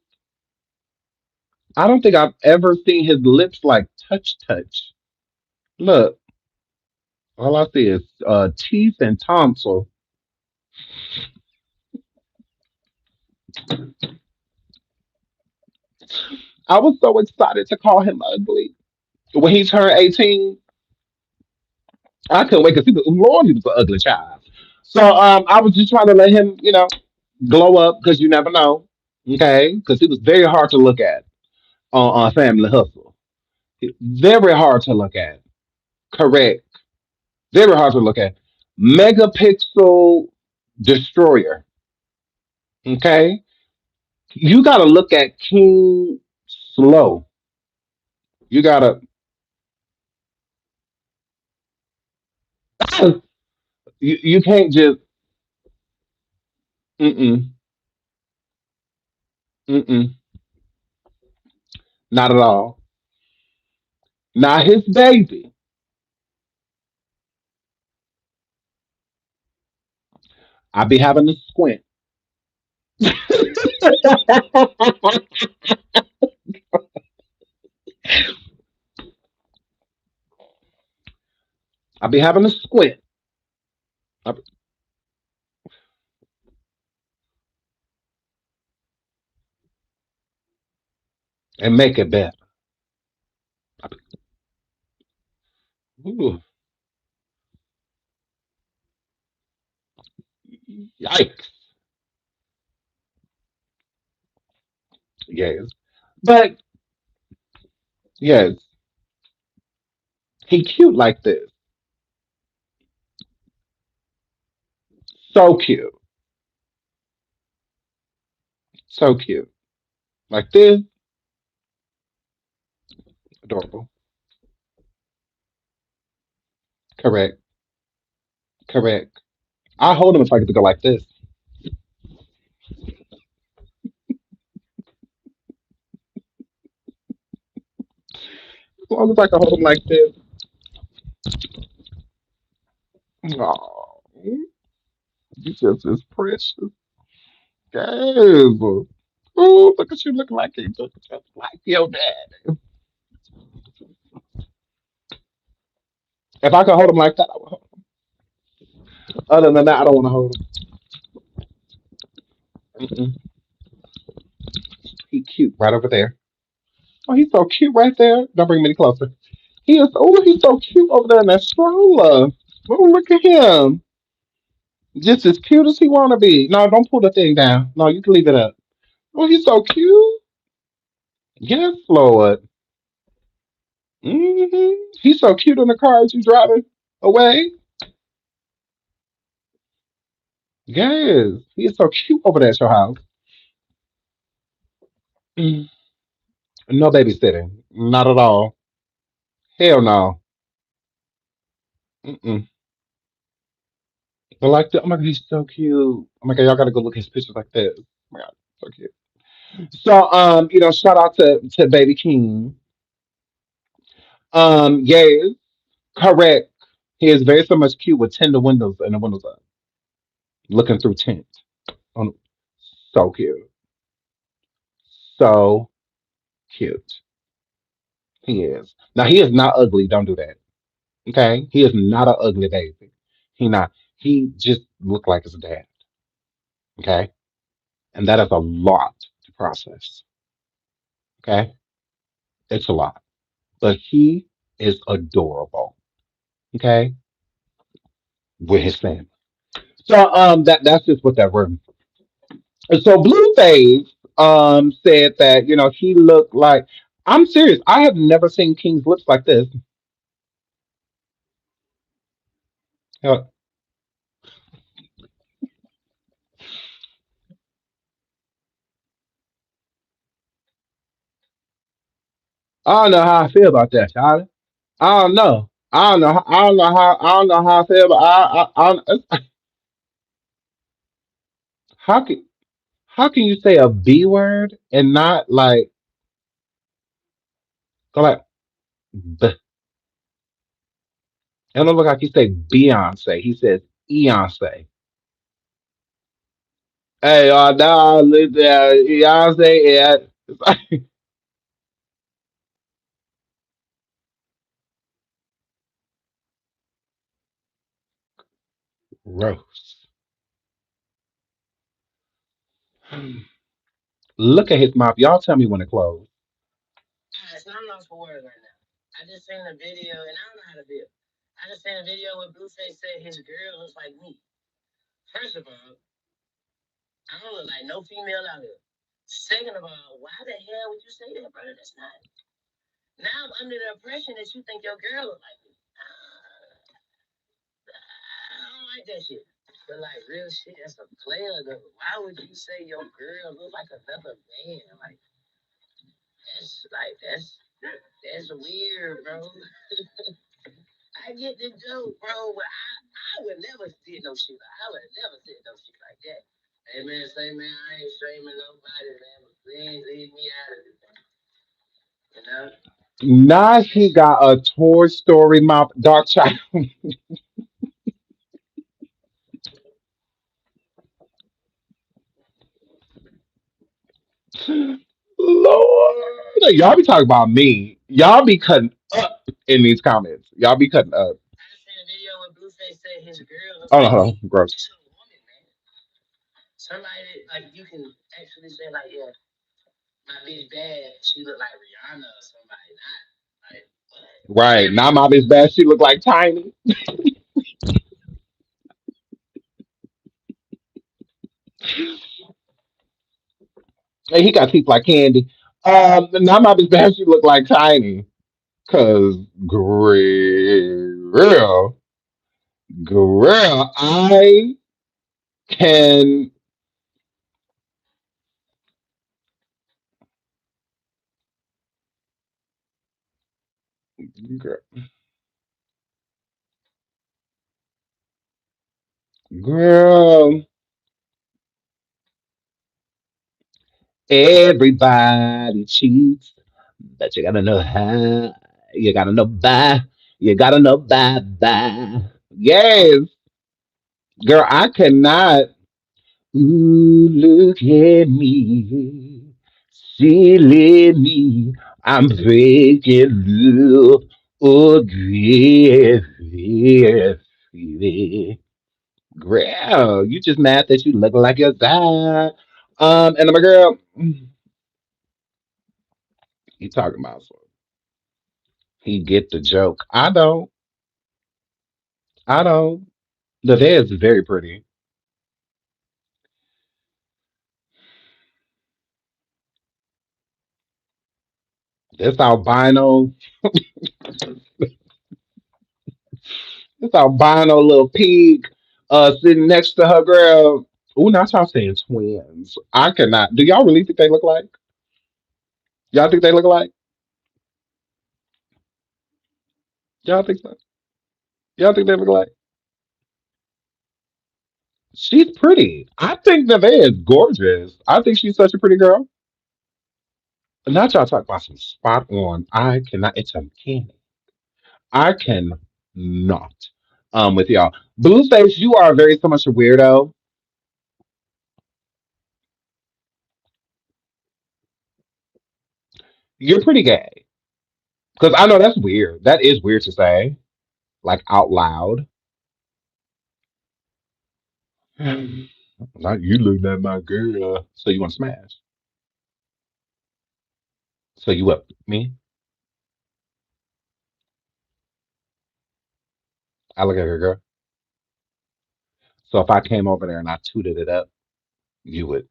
I don't think I've ever seen his lips like touch. Look, all I see is teeth and tonsil. I was so excited to call him ugly. When he turned 18, I couldn't wait because Lord, he was an ugly child. So I was just trying to let him, glow up because you never know. Okay, because he was very hard to look at on Family Hustle. Very hard to look at. Correct. Very hard to look at. Megapixel destroyer. Okay, you got to look at King slow. You gotta. You can't just. Mm-mm, mm-mm, not at all. Not his baby. I be having to squint. I be having to squint and make it better. Ooh, yikes. Yes. But yes, he cute like this. So cute. So cute. Like this. Adorable. Correct. Correct. I hold him if I get to go like this. As long as I can hold him like this. Oh, you just is precious. Yes. Oh, look at you looking like you look just like your dad. If I could hold him like that, I would hold him. Other than that, I don't want to hold him. Mm-mm. He cute right over there. Oh, he's so cute right there. Don't bring me any closer. He is. Oh, he's so cute over there in that stroller. Oh, look at him. Just as cute as he want to be. No, don't pull the thing down. No, you can leave it up. Oh, he's so cute. Yes, Lord. He's so cute in the car as you driving away. Yes, he's so cute over there at your house. Mm. No babysitting. Not at all. Hell no. Mm-mm. But like, oh my God, he's so cute. Oh my God, y'all gotta go look at his pictures like this. Oh my God, so cute. So, shout out to Baby King. Yes, correct. He is very so much cute with tender windows and the windows up, looking through tint. Um, so cute, so cute. He is. Now he is not ugly. Don't do that. Okay, he is not an ugly baby. He not. He just looked like his dad. Okay, and that is a lot to process. Okay, it's a lot, but he is adorable. Okay, with his family. So that's just what that room. And so Blueface said that he looked like. I'm serious. I have never seen King's lips like this. Uh, I don't know how I feel about that, Charlie. I don't know. I don't know. I don't know how. I don't know how I feel. But how can how can you say a B word and not like go like? B. It don't look like he say Beyonce. He says Beyonce. Hey, now Beyonce. Yeah. It's like, gross. Look at his mouth. Y'all tell me when to close. Now he got a Toy Story mouth, dark child. Lord, y'all be talking about me. Y'all be cutting up in these comments. Y'all be cutting up. Oh, no, gross. Right. Now my bitch bad. She look like Tiny. And he got teeth like candy. Now my bitch bad. She look like Tiny. Cause girl, I can, girl, everybody cheats, but you gotta know how. You gotta know bye. You gotta know bye bye. Yes, girl, I cannot. Ooh, look at me, silly me. I'm breaking love again. Girl, you just mad that you look like your dad. And I'm a girl. He talking about so he get the joke. I don't. I don't. The dad is very pretty. This albino, this albino little pig, sitting next to her girl. Ooh, now y'all saying twins. I cannot. Do y'all really think they look like? Y'all think they look like? Y'all think so? Y'all think they look like? She's pretty. I think Nevaeh is gorgeous. I think she's such a pretty girl. Not y'all talk about some spot on. I cannot. It's uncanny. I can not. With y'all, Blueface, you are very so much a weirdo. You're pretty gay because I know that's weird. That is weird to say, like out loud. Not you look at my girl. So you want to smash? So you what? Me? I look at her girl. So if I came over there and I tooted it up, you would.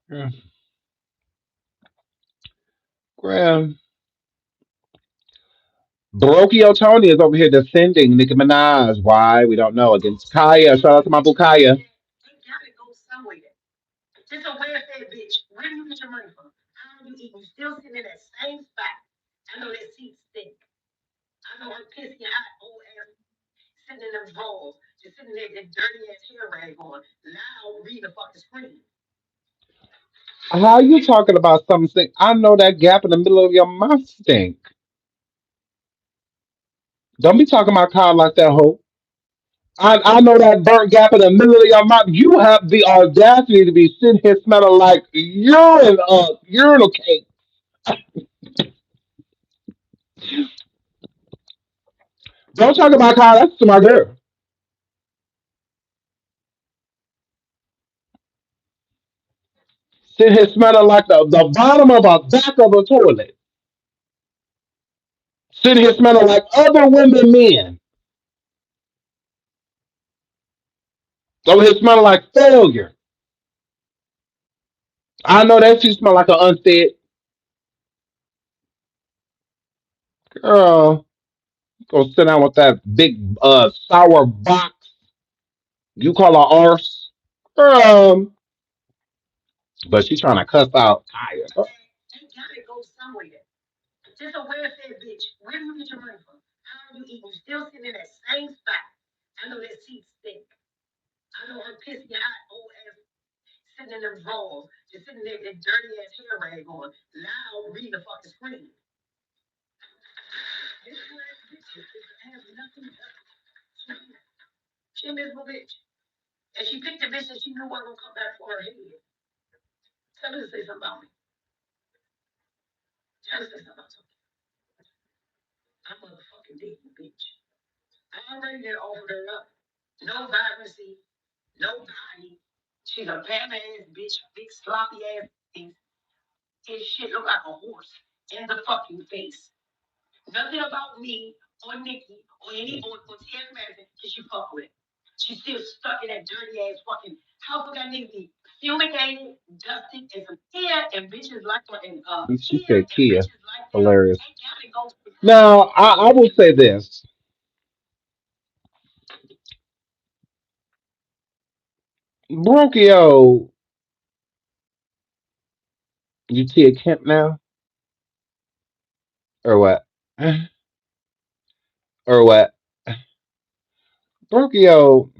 Yeah. Graham. Barocchio Tony is over here defending Nicki Minaj. Why? We don't know. Against Kaya. Shout out to my boo Kaya. How you talking about something? I know that gap in the middle of your mouth stink. Don't be talking about Kyle like that, hoe. I know that burnt gap in the middle of your mouth. You have the audacity to be sitting here smelling like urine, urinal cake. Don't talk about Kyle. That's to my girl. Sitting here smelling like the bottom of a back of a toilet. Sitting here smelling like other women men. Over here smelling like failure. I know that she smell like an unfed girl. Go sit down with that big sour box. You call her arse, girl. But she trying to cuss out Kaya. Nobody. She's a bad ass bitch, big sloppy ass face. His shit look like a horse in the fucking face. Nothing about me or Nikki or any or Terry Madison that she fuck with. She's still stuck in that dirty ass fucking house with that nigga be fumigated, dusted, and some hair and bitches like her and She hair said and Kia. bitches like that. Hilarious. Ain't gotta go. Now, I will say this. Brokio, you Tia Kemp now? Or what? Or what? Brokio,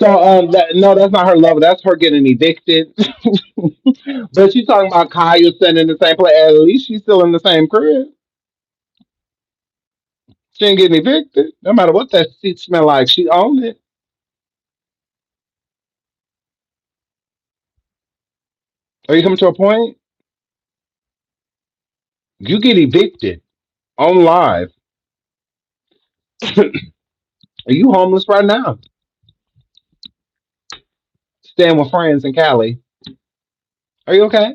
so no, that's not her lover. That's her getting evicted. But she's talking about Kaya staying in the same place. At least she's still in the same crib. She ain't getting evicted. No matter what that seat smell like, she owned it. Are you coming to a point? You get evicted on live. Are you homeless right now? Staying with friends in Cali. Are you okay?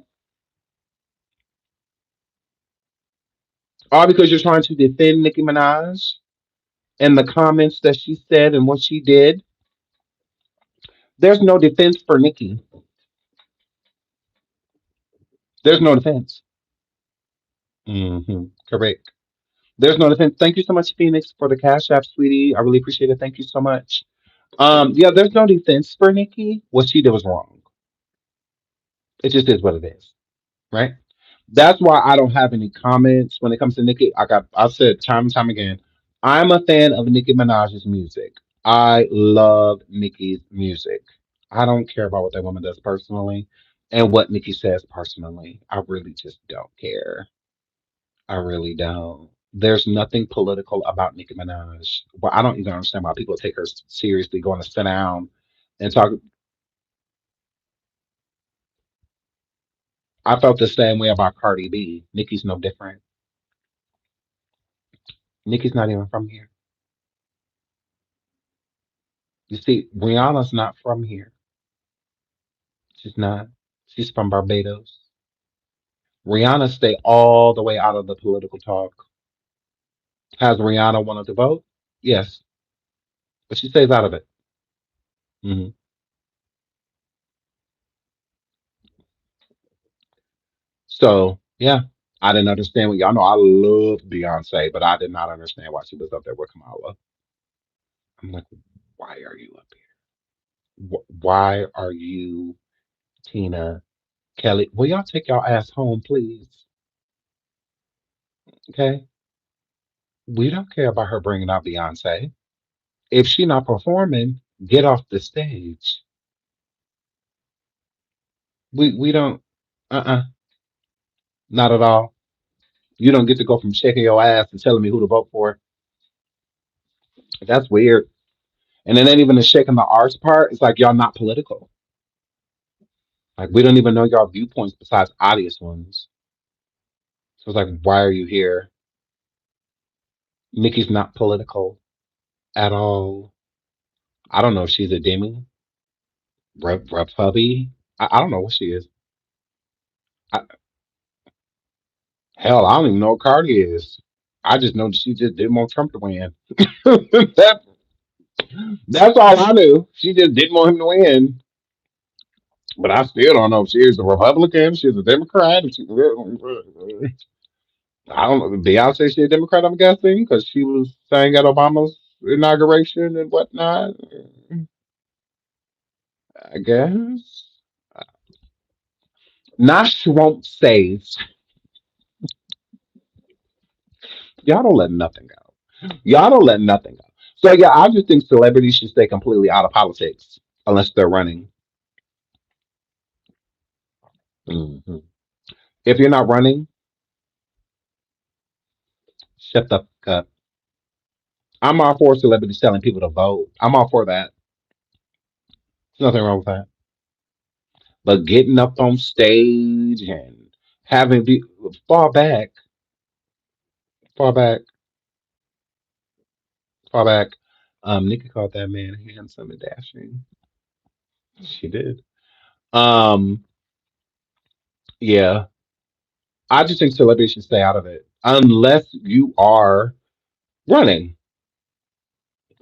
All because you're trying to defend Nicki Minaj and the comments that she said and what she did. There's no defense for Nicki. There's no defense. Correct. There's no defense. Thank you so much, Phoenix, for the cash app, sweetie. I really appreciate it. Thank you so much. Yeah, there's no defense for Nicki. What she did was wrong. It just is what it is, right? That's why I don't have any comments when it comes to Nicki. I've said time and time again, I'm a fan of Nicki Minaj's music. I love Nicki's music. I don't care about what that woman does personally and what Nicki says personally. I really just don't care. I really don't. There's nothing political about Nicki Minaj. Well, I don't even understand why people take her seriously going to sit down and talk. I felt the same way about Cardi B. Nicki's no different. Nicki's not even from here. You see, Rihanna's not from here. She's not. She's from Barbados. Rihanna stay all the way out of the political talk. Has Rihanna wanted to vote? Yes, but she stays out of it. hmm So yeah, I didn't understand what y'all know. I love Beyonce, but I did not understand why she was up there with Kamala. I'm like, why are you up here? Why are you, Tina, Kelly? Will y'all take y'all ass home, please? Okay, we don't care about her bringing out Beyonce. If she not performing, get off the stage. We don't. Not at all. You don't get to go from shaking your ass to telling me who to vote for. That's weird. And it ain't even the shaking the arse part. It's like y'all not political. Like we don't even know y'all viewpoints besides obvious ones. So it's like, why are you here? Nikki's not political at all. I don't know if she's a demi. Repubby. I don't know what she is. I, hell, I don't even know what Cardi is. I just know that she just didn't want Trump to win. that, that's all I knew. She just didn't want him to win. But I still don't know if she is a Republican, she's a Democrat. If she, I don't know. Beyonce, she a Democrat, I'm guessing, because she was saying at Obama's inauguration and whatnot. I guess. Nash won't save. Y'all don't let nothing go. Y'all don't let nothing go. So yeah, I just think celebrities should stay completely out of politics unless they're running. Hmm. If you're not running, shut the fuck up. I'm all for celebrities telling people to vote. I'm all for that. There's nothing wrong with that. But getting up on stage and having be far back, far back, far back. Nikki called that man handsome and dashing. She did. Um, yeah. I just think celebrities should stay out of it unless you are running.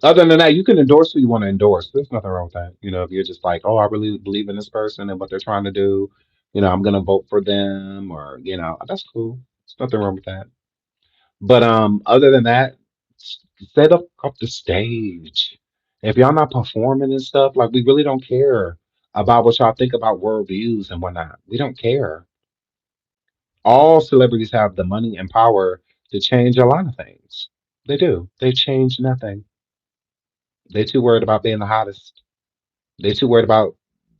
Other than that, you can endorse who you want to endorse. There's nothing wrong with that. If you're just like, oh, I really believe in this person and what they're trying to do, I'm gonna vote for them, or that's cool. There's nothing wrong with that. But other than that, set up the stage. If y'all not performing and stuff, like we really don't care about what y'all think about world views and whatnot. We don't care. All celebrities have the money and power to change a lot of things. They do. They change nothing. They too worried about being the hottest. They too worried about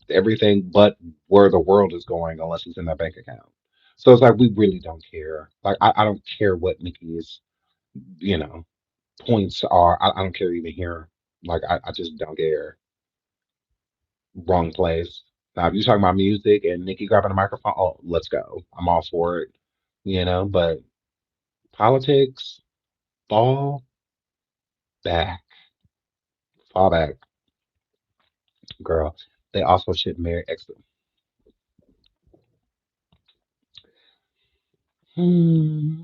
everything but where the world is going, unless it's in their bank account. So it's like we really don't care. Like I don't care what Nikki's, you know, points are. I don't care even here. Like I just don't care. Wrong place. Now if you're talking about music and Nikki grabbing the microphone, oh, let's go. I'm all for it. But politics, fall back, fall back, girl. They also should marry ex. Hmm.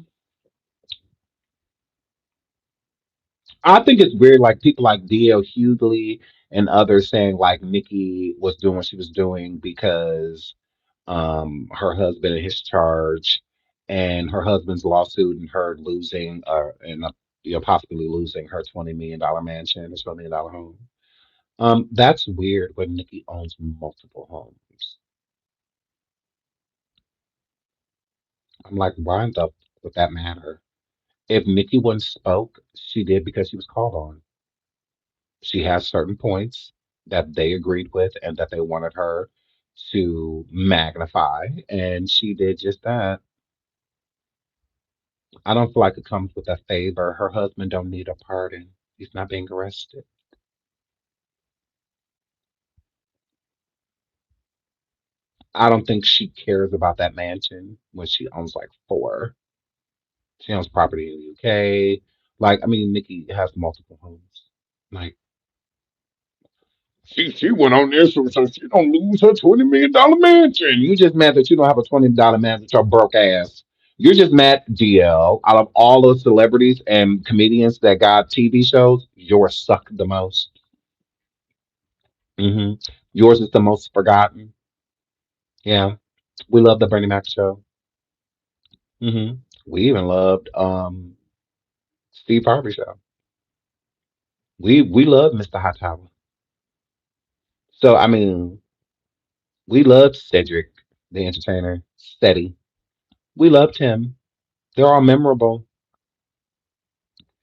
I think it's weird, like people like D.L. Hughley and others saying like Nikki was doing what she was doing because her husband and his charge and her husband's lawsuit and her losing and possibly losing her $20 million mansion or $20 million home. That's weird when Nikki owns multiple homes. I'm like, why the would that matter? If Nikki once spoke, she did because she was called on. She has certain points that they agreed with and that they wanted her to magnify, and she did just that. I don't feel like it comes with a favor. Her husband don't need a pardon. He's not being arrested. I don't think she cares about that mansion when she owns like four. She owns property in the UK. Like, I mean, Nikki has multiple homes. Like, she went on there so she don't lose her $20 million mansion. You just mad that you don't have a $20 mansion with your broke ass. You're just mad, DL. Out of all the celebrities and comedians that got TV shows, yours suck the most. Hmm. Yours is the most forgotten. Yeah, we love the Bernie Mac show. Hmm. We even loved Steve Harvey show. We love Mr. Hightower. So I mean, we loved Cedric, the entertainer, Steady. We loved him. They're all memorable.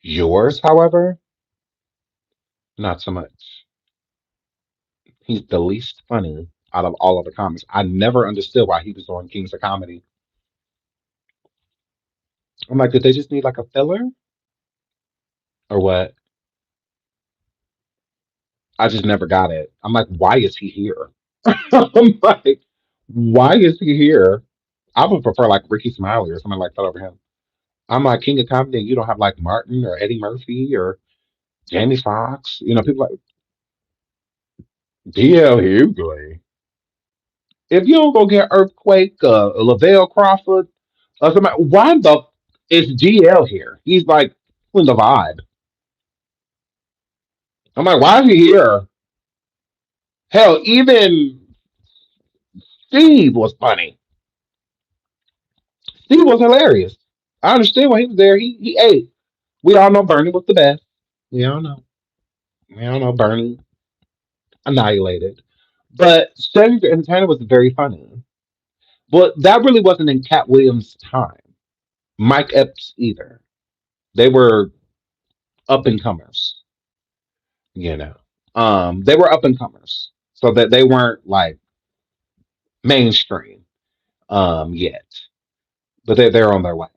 Yours, however, not so much. He's the least funny out of all of the comics. I never understood why he was on Kings of Comedy. I'm like, did they just need like a filler or what? I just never got it. I'm like, why is he here? I'm like, why is he here? I would prefer like Ricky Smiley or something like that over him. I'm like King of Comedy, and you don't have like Martin or Eddie Murphy or Jamie Foxx. People like DL Hughley. If you don't go get Earthquake, Lavelle Crawford, somebody, why the is DL here? He's like in the vibe. I'm like, why is he here? Hell, even Steve was funny. Steve was hilarious. I understand why he was there. He ate. We all know Bernie was the best. We all know. We all know Bernie annihilated. But Cedric the Entertainer was very funny. But that really wasn't in Cat Williams' time. Mike Epps either. They were up and comers, you know. They were up and comers. So that they weren't like mainstream yet. But they're on their way.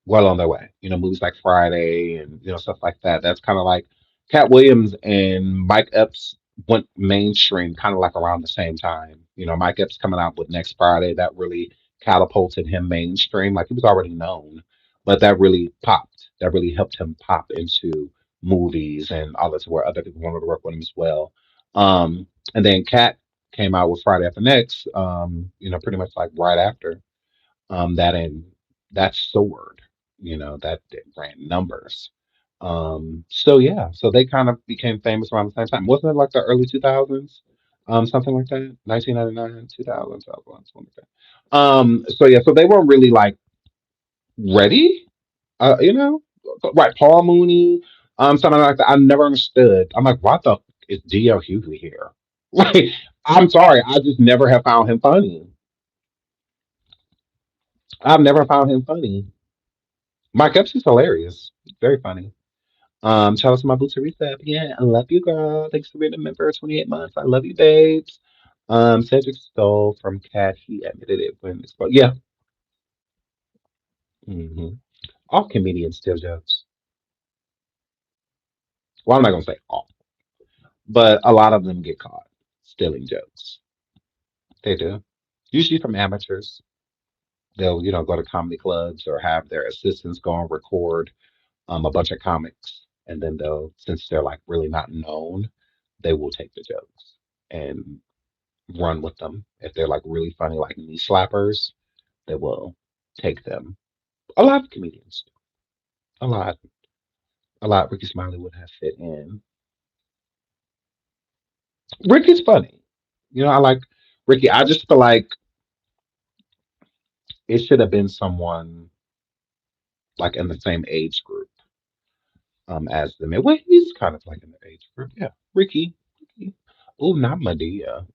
Well on their way. You know, movies like Friday and stuff like that. That's kind of like Cat Williams and Mike Epps went mainstream kind of like around the same time. You know, Mike Epps coming out with Next Friday that really catapulted him mainstream. Like he was already known, but that really popped. That really helped him pop into movies and all this where other people wanted to work with him as well. And then Cat came out with Friday After Next. Pretty much like right after that and that soared, that ran numbers. So yeah, so they kind of became famous around the same time. Wasn't it like the early 2000s? Something like that, 1999, 2000, something like that. So yeah, so they weren't really like ready, you know, right? Paul Mooney, something like that. I never understood. I'm like, what the is D.L. Hughley here? Like, I'm sorry, I just never have found him funny. I've never found him funny. Mike Epps is hilarious. Very funny. Shout out to my boots Teresa. Yeah, I love you, girl. Thanks for being a member 28 months. I love you, babes. Cedric stole from Cat. He admitted it when it's yeah. All comedians steal jokes. Well, I'm not gonna say all, but a lot of them get caught stealing jokes. They do. Usually from amateurs. They'll, go to comedy clubs or have their assistants go and record a bunch of comics, and then they'll, since they're like really not known, they will take the jokes and run with them. If they're like really funny, like knee slappers, they will take them. A lot of comedians, a lot, a lot. Ricky Smiley would have fit in. Ricky's funny. I like Ricky. I just feel like it should have been someone like in the same age group as them. Well, he's kind of like in the age group. Yeah, Ricky. Ricky. Oh, not Medea.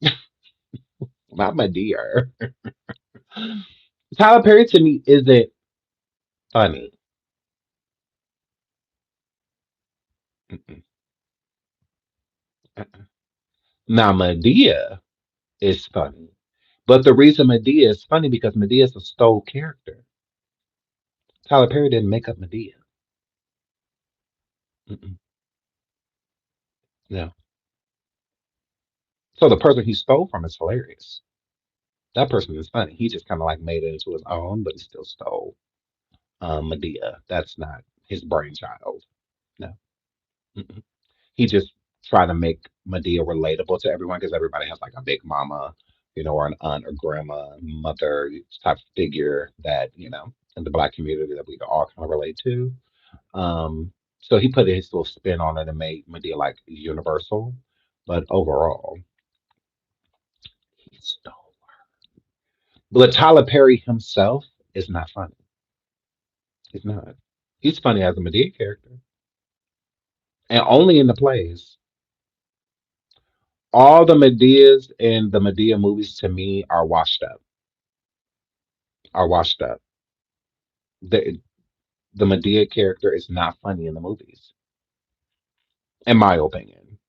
Not Medea. Tyler Perry to me isn't funny. Mm-mm. Uh-uh. Now Medea is funny, but the reason Medea is funny because Medea is a stole character. Tyler Perry didn't make up Medea. Mm-mm. No. So the person he stole from is hilarious. That person is funny. He just kind of like made it into his own, but he still stole Medea. That's not his brainchild. No. Mm-mm. He just tried to make Medea relatable to everyone because everybody has like a big mama, or an aunt or grandma, mother type figure that, in the black community that we can all kind of relate to. So he put his little spin on it and made Medea like universal. But overall, he stole. But Tyler Perry himself is not funny. He's not. He's funny as a Medea character. And only in the plays. All the Medeas in the Medea movies to me are washed up. Are washed up. The Medea character is not funny in the movies, in my opinion.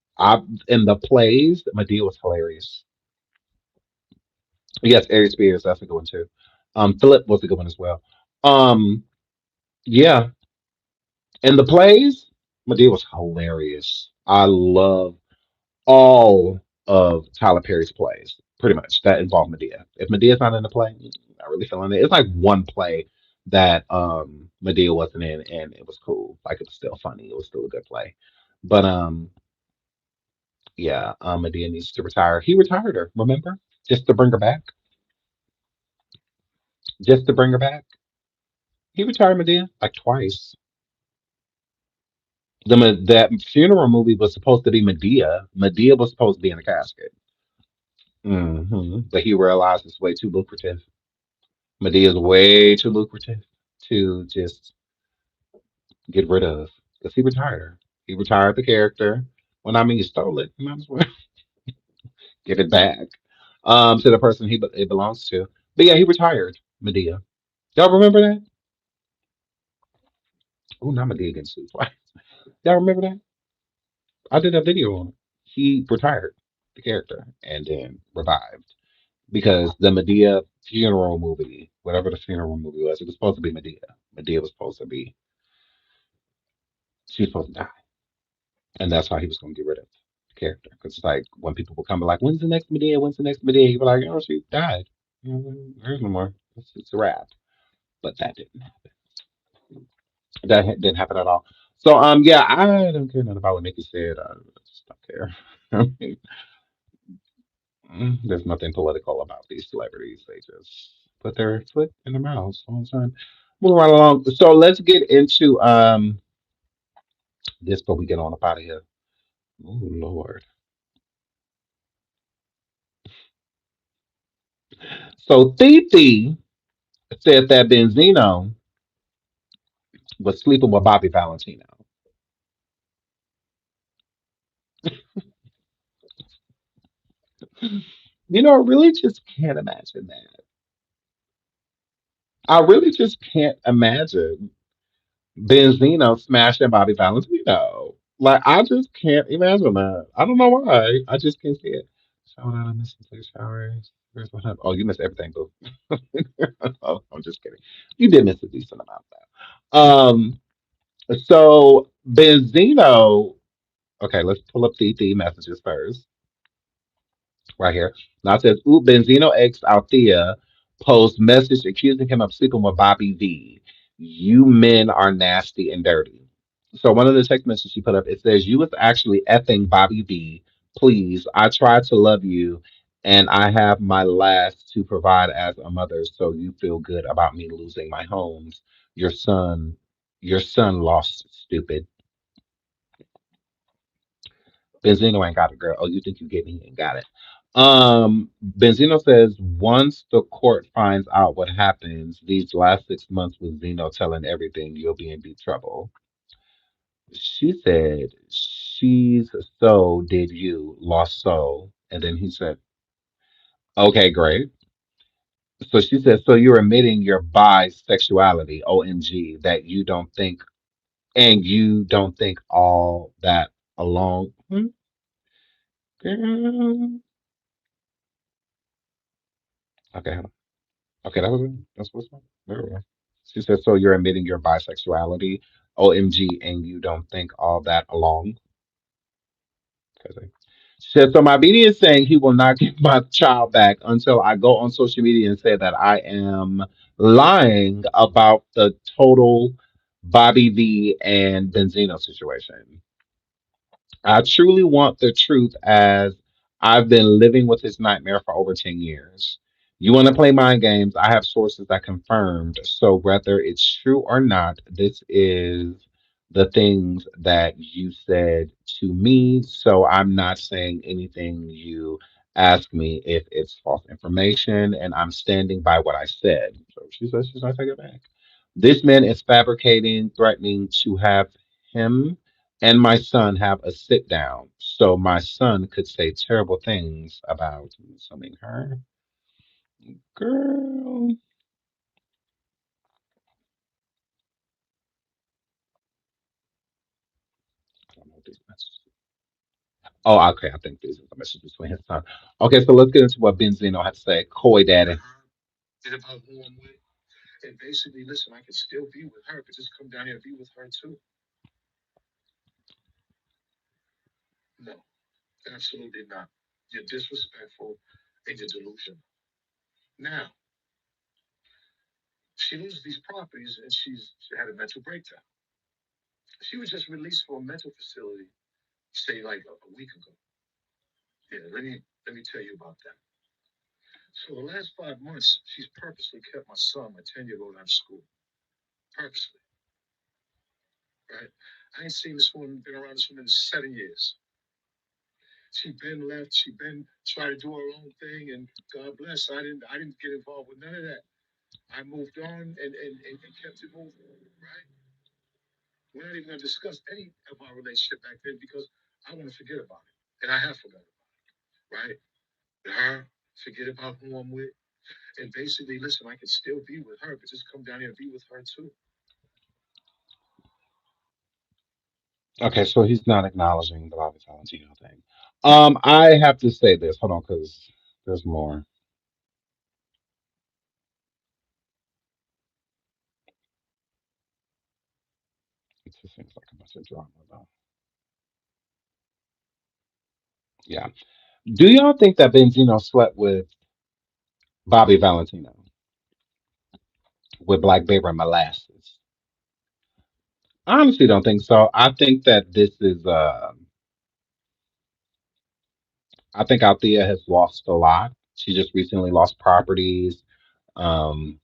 In the plays, Medea was hilarious. Yes, Aries Spears, that's a good one too. Philip was a good one as well. Um, yeah, in the plays, Medea was hilarious. I love all of Tyler Perry's plays, pretty much that involve Medea. If Medea's not in the play, not really feeling it. It's like one play that Medea wasn't in, and it was cool. Like it was still funny. It was still a good play. But Yeah, Medea needs to retire. He retired her, remember? Just to bring her back. Just to bring her back. He retired Medea like twice. That funeral movie was supposed to be Medea. Medea was supposed to be in a casket. But he realized it's way too lucrative. Medea is way too lucrative to just get rid of because he retired her. He retired the character. Well, I mean, you stole it. You might as well give it back to the person it belongs to. But yeah, he retired Medea. Y'all remember that? Oh, not Medea getting sued twice. Y'all remember that? I did a video on it. He retired the character and then revived because the Medea funeral movie, whatever the funeral movie was, it was supposed to be Medea. Medea was supposed to be, she was supposed to die. And that's why he was going to get rid of the character. Because it's like when people will come like, when's the next Medea? When's the next Medea? He'd be like, oh, she died. There's no more. It's a wrap. But that didn't happen. Didn't happen at all. So yeah, I don't care nothing about what Nikki said. I just don't care. I mean, there's nothing political about these celebrities. They just put their foot in their mouths all the time. Move right along. So let's get into this before we get on up out of here. Oh Lord. So Titi said that Benzino was sleeping with Bobby Valentino. I really just can't imagine that. I really just can't imagine Benzino smashing Bobby Valentino. Like I just can't imagine that. I don't know why. I just can't see it. Shout out, I missed some showers. Here's what happened. Oh, you missed everything, boo. Oh, I'm just kidding. You did miss a decent amount though. So Benzino. Okay, let's pull up the messages first. Right here. Now it says, Ooh, Benzino ex Althea posts message accusing him of sleeping with Bobby V. You men are nasty and dirty. So one of the text messages she put up, it says, You was actually effing Bobby V. Please, I try to love you and I have my last to provide as a mother, so you feel good about me losing my homes. Your son, your son lost, stupid. Benzino ain't got it, girl. Oh, you think you get me? Ain't got it. Benzino says once the court finds out what happens these last 6 months with Zeno telling everything, you'll be in deep trouble. She said she's so did you lost soul, and then he said, okay, great. So she said, so you're admitting your bisexuality, OMG, that you don't think, and you don't think all that alone. Girl. Okay, okay, that was it. That's what's up. There we go. She said, "So you're admitting your bisexuality, OMG, and you don't think all that along?" Okay. She said, "So my BD is saying he will not give my child back until I go on social media and say that I am lying about the total Bobby V and Benzino situation. I truly want the truth as I've been living with this nightmare for over 10 years. You want to play mind games? I have sources that confirmed. So, whether it's true or not, this is the things that you said to me. So, I'm not saying anything you ask me if it's false information, and I'm standing by what I said. So, she says she's not taking it back. This man is fabricating, threatening to have him and my son have a sit down so my son could say terrible things about something her. Girl, I don't know what these messages. Oh, okay. I think these are the messages between his son. Okay, so let's get into what Benzino had to say. Coy daddy. Did about who I'm with. And basically, listen, I can still be with her, but just come down here and be with her too. No, absolutely not. You're disrespectful and you're delusional. Now, she loses these properties and she had a mental breakdown. She was just released from a mental facility, say like a week ago. Yeah, let me tell you about that. So the last 5 months, she's purposely kept my son, my 10-year-old, out of school. Purposely, right? I ain't seen this woman, been around this woman in 7 years. She been left, she been trying to do her own thing, and God bless. I didn't get involved with none of that. I moved on and kept it moving, right? We're not even gonna discuss any of our relationship back then because I want to forget about it. And I have forgotten about it, right? Her, forget about who I'm with. And basically, listen, I can still be with her, but just come down here and be with her too. Okay, so he's not acknowledging the Bobby Valentino thing. I have to say this. Hold on, because there's more. It just seems like a bunch of drama, though. Yeah. Do y'all think that Benzino slept with Bobby Valentino with Black Baby and Molasses? I honestly don't think so. I think that this is. I think Althea has lost a lot. She just recently lost properties. Um,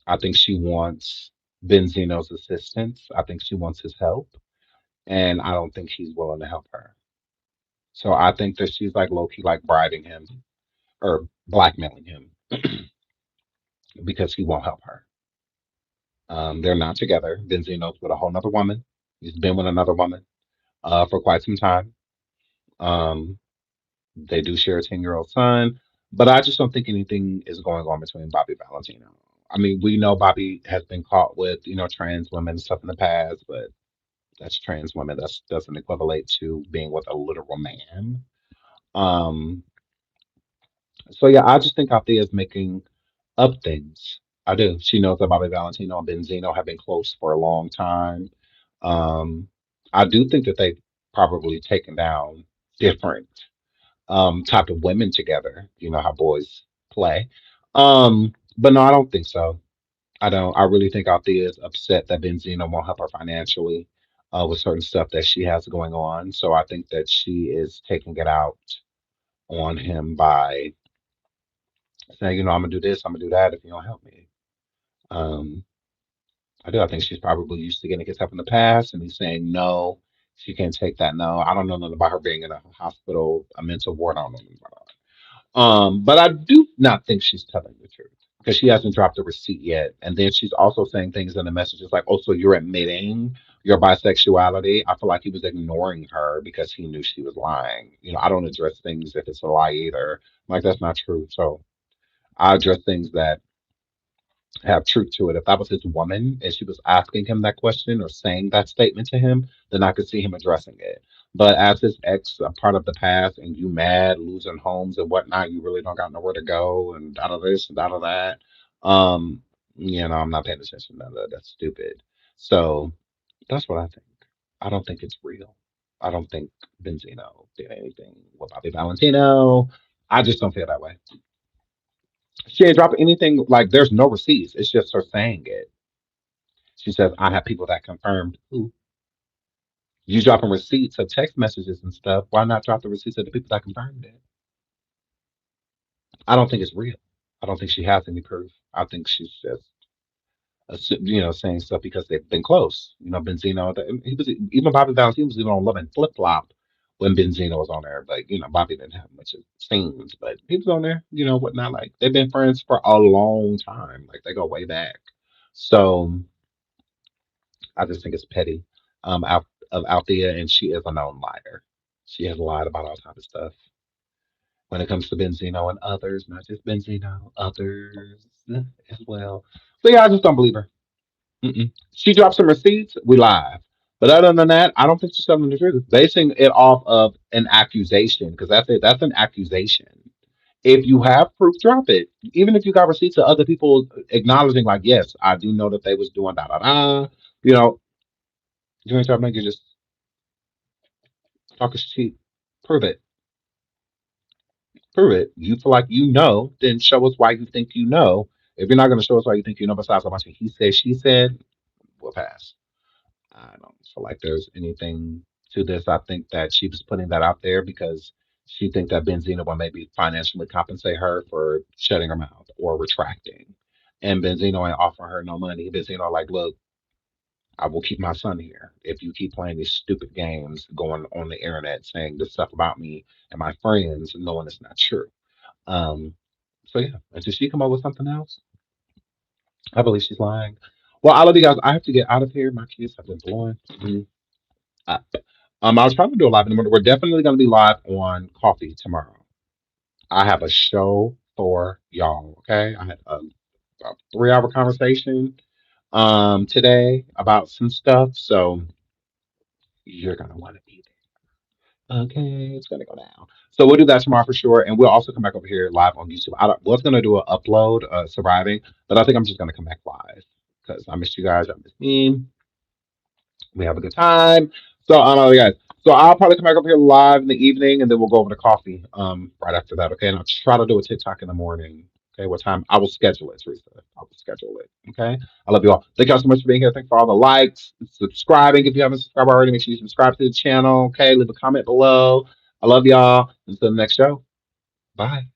I think she wants Benzino's assistance. I think she wants his help, and I don't think he's willing to help her. So I think that she's like low key like bribing him or blackmailing him because he won't help her. They're not together. Benzino's with a whole nother woman. He's been with another woman for quite some time. Um, they do share a 10-year-old son, but I just don't think anything is going on between Bobby Valentino. I mean, we know Bobby has been caught with, trans women and stuff in the past, but that's trans women. That doesn't equivalent to being with a literal man. Um, so yeah, I just think Althea is making up things. I do. She knows that Bobby Valentino and Benzino have been close for a long time. Um, I do think that they've probably taken down different type of women together. You know how boys play. But no, I don't think so. I don't. I really think Althea is upset that Benzino won't help her financially with certain stuff that she has going on. So I think that she is taking it out on him by saying, I'm gonna do this, I'm gonna do that if you don't help me. Um, I do. I think she's probably used to getting his help in the past, and he's saying no. She can't take that no. I don't know nothing about her being in a hospital, a mental ward. I don't know nothing about that. But I do not think she's telling the truth because she hasn't dropped the receipt yet. And then she's also saying things in the messages like, "Oh, so you're admitting your bisexuality?" I feel like he was ignoring her because he knew she was lying. I don't address things if it's a lie either. Like that's not true. So I address things that have truth to it. If that was his woman and she was asking him that question or saying that statement to him, then I could see him addressing it. But as his ex, a part of the past, and you mad, losing homes and whatnot, you really don't got nowhere to go, and out of this and out of that. Um, I'm not paying attention to that. That's stupid. So that's what I think. I don't think it's real. I don't think Benzino did anything with Bobby Valentino. I just don't feel that way. She ain't dropping anything like there's no receipts. It's just her saying it. She says, I have people that confirmed. Ooh, you dropping receipts of text messages and stuff. Why not drop the receipts of the people that confirmed it? I don't think it's real. I don't think she has any proof. I think she's just, saying stuff because they've been close. Benzino, he was even Bobby Valentine was even on Love and Flip Flop when Benzino was on there. But Bobby didn't have much of scenes, but he was on there. Whatnot. Like they've been friends for a long time. Like they go way back. So I just think it's petty of Althea, and she is a known liar. She has lied about all type of stuff when it comes to Benzino and others, not just Benzino, others as well. So yeah, I just don't believe her. Mm-mm. She drops some receipts, we live. But other than that, I don't think she's telling the truth. Basing it off of an accusation, because that's it. That's an accusation. If you have proof, drop it. Even if you got receipts of other people acknowledging, like, yes, I do know that they was doing da da da. You know, you ain't trying to make it just talk is cheap. Prove it. Prove it. You feel like you know, then show us why you think you know. If you're not going to show us why you think you know, besides a bunch of he said, she said, we'll pass. I don't feel like there's anything to this. I think that she was putting that out there because she think that Benzino will maybe financially compensate her for shutting her mouth or retracting. And Benzino ain't offering her no money. Benzino like, look, I will keep my son here if you keep playing these stupid games, going on the internet saying this stuff about me and my friends, knowing it's not true. Um, so yeah, until she come up with something else, I believe she's lying. Well, I love you guys. I have to get out of here. My kids have been blowing me up. I was trying to do a live in the morning. We're definitely going to be live on coffee tomorrow. I have a show for y'all. Okay, I had a 3 hour conversation today about some stuff, so you're gonna want to be there. Okay, it's gonna go down. So we'll do that tomorrow for sure, and we'll also come back over here live on YouTube. Was gonna do an upload, surviving, but I think I'm just gonna come back live because I missed you guys. I missed me. We have a good time. So guys. So I'll probably come back up here live in the evening, and then we'll go over to coffee right after that. Okay, and I'll try to do a TikTok in the morning. Okay, what time? I will schedule it, Teresa. I will schedule it. Okay. I love you all. Thank y'all so much for being here. Thanks for all the likes, subscribing. If you haven't subscribed already, make sure you subscribe to the channel. Okay, leave a comment below. I love y'all. Until the next show. Bye.